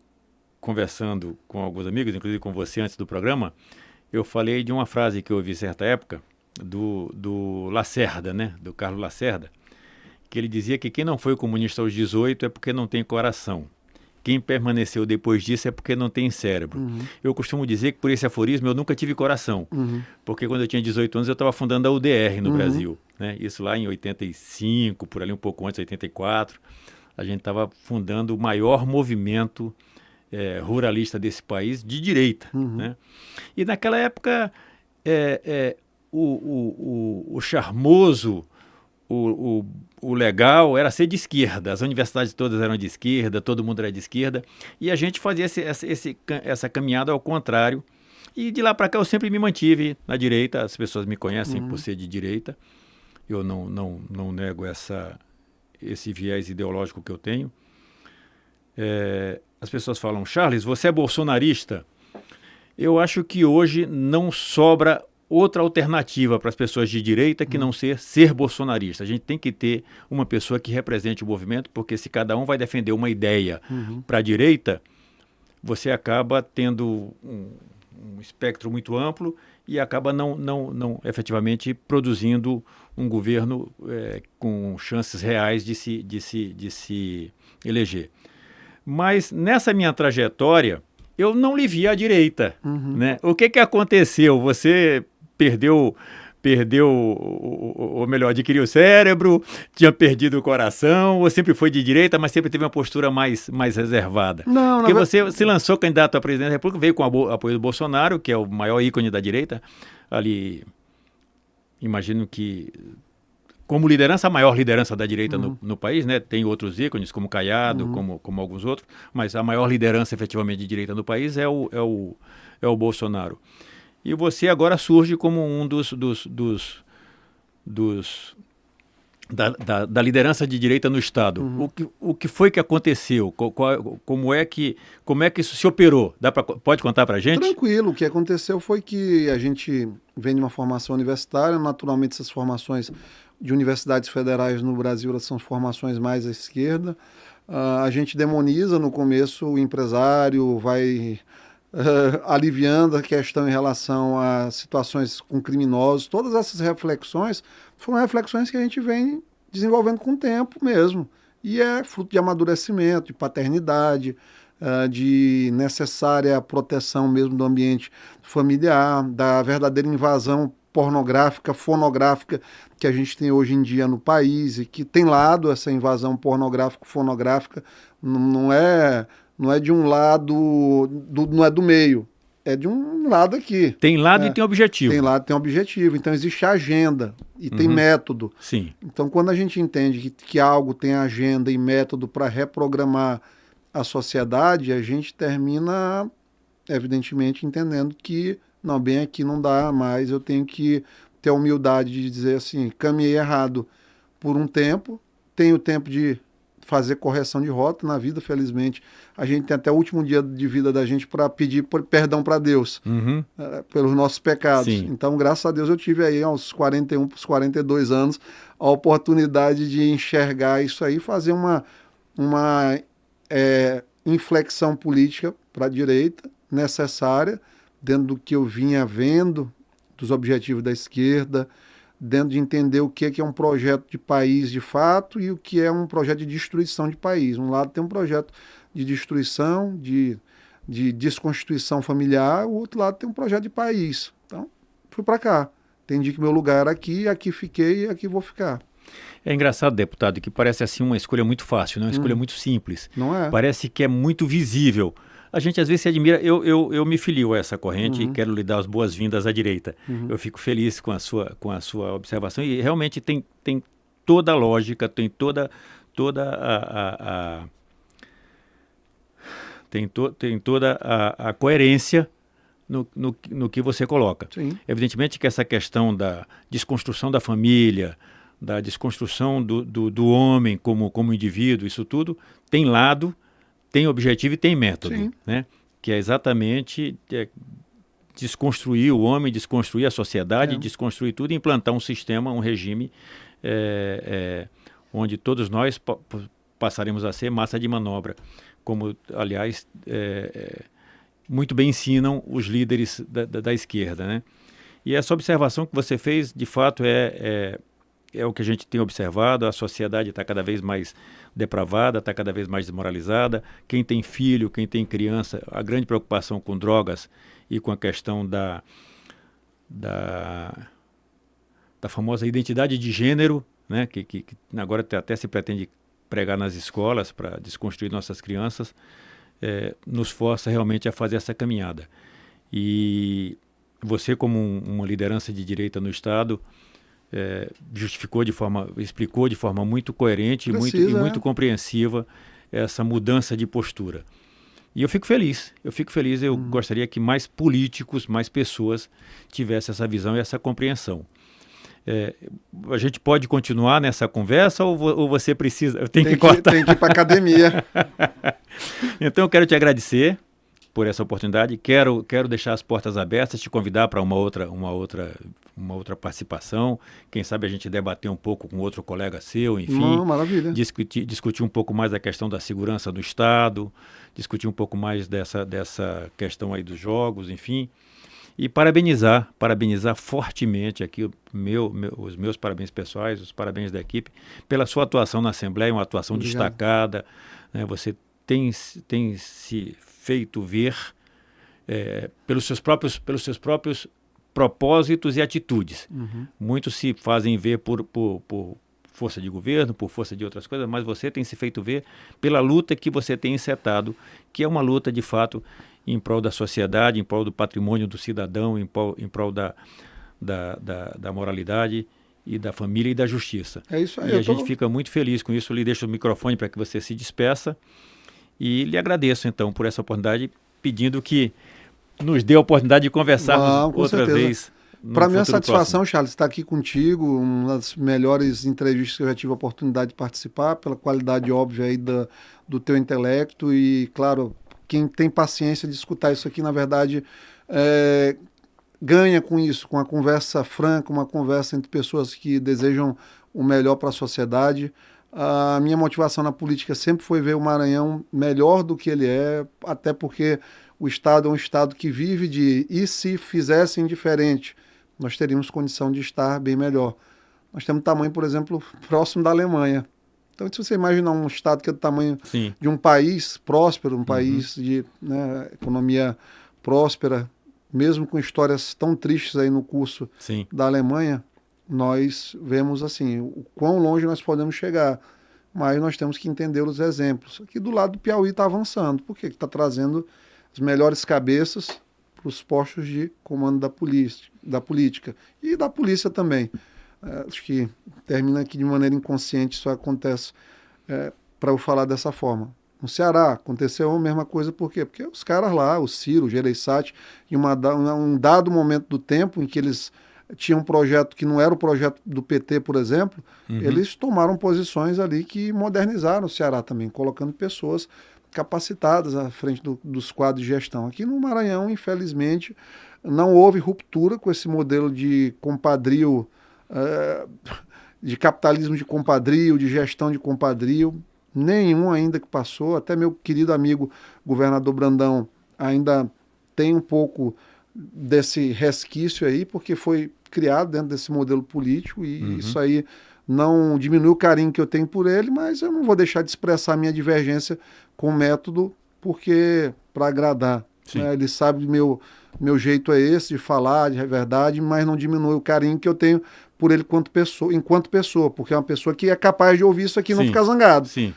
conversando com alguns amigos, inclusive com você antes do programa, eu falei de uma frase que eu ouvi certa época, do Lacerda, né? Do Carlos Lacerda, que ele dizia que quem não foi comunista aos 18 é porque não tem coração. Quem permaneceu depois disso é porque não tem cérebro. Eu costumo dizer que por esse aforismo eu nunca tive coração, porque quando eu tinha 18 anos eu estava fundando a UDR no Brasil, né? Isso lá em 85, por ali um pouco antes, 84, a gente estava fundando o maior movimento ruralista desse país de direita, né? E naquela época o charmoso, o legal era ser de esquerda, as universidades todas eram de esquerda, todo mundo era de esquerda, e a gente fazia essa caminhada ao contrário, e de lá para cá eu sempre me mantive na direita, as pessoas me conhecem por ser de direita, eu não nego esse viés ideológico que eu tenho. As pessoas falam, Charles, você é bolsonarista? Eu acho que hoje não sobra outra alternativa para as pessoas de direita que não ser bolsonarista. A gente tem que ter uma pessoa que represente o movimento, porque se cada um vai defender uma ideia para a direita, você acaba tendo um espectro muito amplo e acaba não efetivamente produzindo um governo com chances reais de se eleger. Mas nessa minha trajetória, eu não lhe vi à direita, né? O que aconteceu? Você perdeu, ou melhor, adquiriu o cérebro, tinha perdido o coração, ou sempre foi de direita, mas sempre teve uma postura mais reservada? Não, porque você se lançou candidato à presidência da República, veio com o apoio do Bolsonaro, que é o maior ícone da direita, ali, imagino que como liderança, a maior liderança da direita no país, né? Tem outros ícones, como Caiado, como alguns outros, mas a maior liderança efetivamente de direita no país é o Bolsonaro. E você agora surge como um da liderança de direita no Estado. O que foi que aconteceu? Como é que isso se operou? Pode contar para a gente? Tranquilo, o que aconteceu foi que a gente vem de uma formação universitária, naturalmente essas formações de universidades federais no Brasil elas são formações mais à esquerda. A gente demoniza no começo o empresário, vai aliviando a questão em relação a situações com criminosos. Todas essas reflexões foram reflexões que a gente vem desenvolvendo com o tempo mesmo. E é fruto de amadurecimento, de paternidade, de necessária proteção mesmo do ambiente familiar, da verdadeira invasão pornográfica, fonográfica que a gente tem hoje em dia no país e que tem lado essa invasão pornográfico-fonográfica, não é de um lado, não é do meio, é de um lado aqui. Tem lado e tem objetivo. Tem lado e tem objetivo, então existe agenda e tem método. Sim. Então quando a gente entende que algo tem agenda e método para reprogramar a sociedade, a gente termina, evidentemente, entendendo que não, bem aqui não dá mais, eu tenho que ter a humildade de dizer assim, caminhei errado por um tempo, tenho tempo de fazer correção de rota na vida, felizmente. A gente tem até o último dia de vida da gente para pedir perdão para Deus pelos nossos pecados. Sim. Então, graças a Deus, eu tive aí aos 41 para os 42 anos a oportunidade de enxergar isso aí, fazer uma inflexão política para a direita necessária, dentro do que eu vinha vendo, dos objetivos da esquerda, dentro de entender o que é um projeto de país de fato e o que é um projeto de destruição de país. Um lado tem um projeto de destruição, de desconstituição familiar, o outro lado tem um projeto de país. Então, fui para cá. Entendi que meu lugar era aqui, aqui fiquei e aqui vou ficar. É engraçado, deputado, que parece assim uma escolha muito fácil, né? Uma escolha muito simples. Não é? Parece que é muito visível. A gente às vezes se admira, eu me filio a essa corrente e quero lhe dar as boas-vindas à direita. Eu fico feliz com a sua observação e realmente tem toda a lógica, tem toda a coerência no que você coloca. Sim. Evidentemente que essa questão da desconstrução da família, da desconstrução do homem como indivíduo, isso tudo tem lado, tem objetivo e tem método, né? Que é exatamente desconstruir o homem, desconstruir a sociedade, desconstruir tudo e implantar um sistema, um regime onde todos nós passaremos a ser massa de manobra, como, aliás, muito bem ensinam os líderes da esquerda, né? E essa observação que você fez, de fato, é o que a gente tem observado. A sociedade está cada vez mais depravada, está cada vez mais desmoralizada. Quem tem filho, quem tem criança, a grande preocupação com drogas e com a questão da famosa identidade de gênero, né, que agora até se pretende pregar nas escolas para desconstruir nossas crianças, nos força realmente a fazer essa caminhada. E você, como uma liderança de direita no Estado, explicou de forma muito coerente e muito compreensiva essa mudança de postura. E eu fico feliz, eu gostaria que mais políticos, mais pessoas tivessem essa visão e essa compreensão. A gente pode continuar nessa conversa ou você precisa... Eu tenho que cortar. Tem que ir para academia. Então eu quero te agradecer por essa oportunidade, quero deixar as portas abertas, te convidar para uma outra participação, quem sabe a gente debater um pouco com outro colega seu, enfim, maravilha. Discutir um pouco mais da questão da segurança do Estado, discutir um pouco mais dessa questão aí dos jogos, enfim, e parabenizar fortemente aqui os meus parabéns pessoais, os parabéns da equipe, pela sua atuação na Assembleia, uma atuação destacada, né? Você tem se feito ver pelos seus próprios propósitos e atitudes. Muitos se fazem ver por força de governo, por força de outras coisas, mas você tem se feito ver pela luta que você tem encetado, que é uma luta, de fato, em prol da sociedade, em prol do patrimônio do cidadão, em prol da moralidade e da família e da justiça. É isso aí. E a gente fica muito feliz com isso. Eu lhe deixo o microfone para que você se despeça. E lhe agradeço, então, por essa oportunidade, pedindo que nos dê a oportunidade de conversarmos outra vez. Para minha satisfação, próximo. Charles, estar aqui contigo, uma das melhores entrevistas que eu já tive a oportunidade de participar, pela qualidade óbvia aí do teu intelecto e, claro, quem tem paciência de escutar isso aqui, na verdade, ganha com isso, com uma conversa franca, uma conversa entre pessoas que desejam o melhor para a sociedade. A minha motivação na política sempre foi ver o Maranhão melhor do que ele é, até porque o Estado é um Estado que vive e se fizessem diferente, nós teríamos condição de estar bem melhor. Nós temos tamanho, por exemplo, próximo da Alemanha. Então, se você imaginar um Estado que é do tamanho de um país próspero, um país de economia próspera, mesmo com histórias tão tristes aí no curso da Alemanha, nós vemos assim, o quão longe nós podemos chegar, mas nós temos que entender os exemplos. Aqui do lado do Piauí está avançando, porque está trazendo as melhores cabeças para os postos de comando da política e da polícia também. Acho que termina aqui de maneira inconsciente, isso acontece para eu falar dessa forma. No Ceará aconteceu a mesma coisa, por quê? Porque os caras lá, o Ciro, o Gereissati, em um dado momento do tempo em que eles tinham um projeto que não era o projeto do PT, por exemplo, eles tomaram posições ali que modernizaram o Ceará também, colocando pessoas capacitadas à frente dos quadros de gestão. Aqui no Maranhão, infelizmente, não houve ruptura com esse modelo de compadrio, de capitalismo de compadrio, de gestão de compadrio, nenhum ainda que passou. Até meu querido amigo governador Brandão ainda tem um pouco desse resquício aí, porque foi criado dentro desse modelo político e isso aí não diminui o carinho que eu tenho por ele, mas eu não vou deixar de expressar minha divergência com o método, porque para agradar. Né? Ele sabe meu jeito é esse de falar, de verdade, mas não diminui o carinho que eu tenho por ele enquanto pessoa, porque é uma pessoa que é capaz de ouvir isso aqui e não ficar zangado. Sim.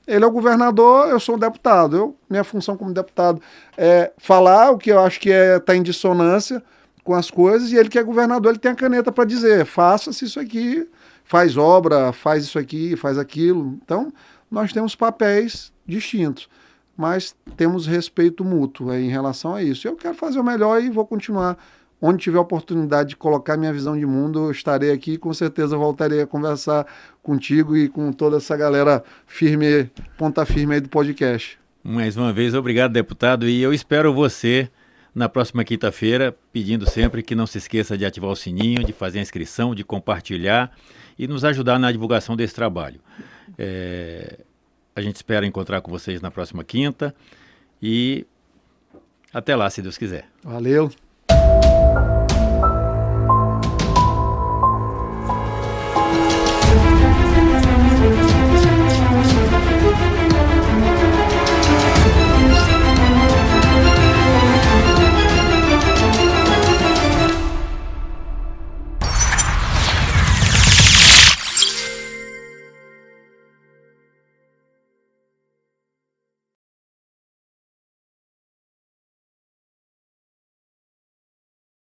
Ele é o governador, eu sou o deputado. Minha função como deputado é falar o que eu acho que está em dissonância com as coisas, e ele que é governador, ele tem a caneta para dizer, faça-se isso aqui, faz obra, faz isso aqui, faz aquilo. Então, nós temos papéis distintos, mas temos respeito mútuo em relação a isso. Eu quero fazer o melhor e vou continuar. Onde tiver oportunidade de colocar minha visão de mundo, eu estarei aqui e com certeza voltarei a conversar contigo e com toda essa galera firme, ponta firme aí do podcast. Mais uma vez, obrigado, deputado, e eu espero você na próxima quinta-feira, pedindo sempre que não se esqueça de ativar o sininho, de fazer a inscrição, de compartilhar e nos ajudar na divulgação desse trabalho. A gente espera encontrar com vocês na próxima quinta e até lá, se Deus quiser. Valeu!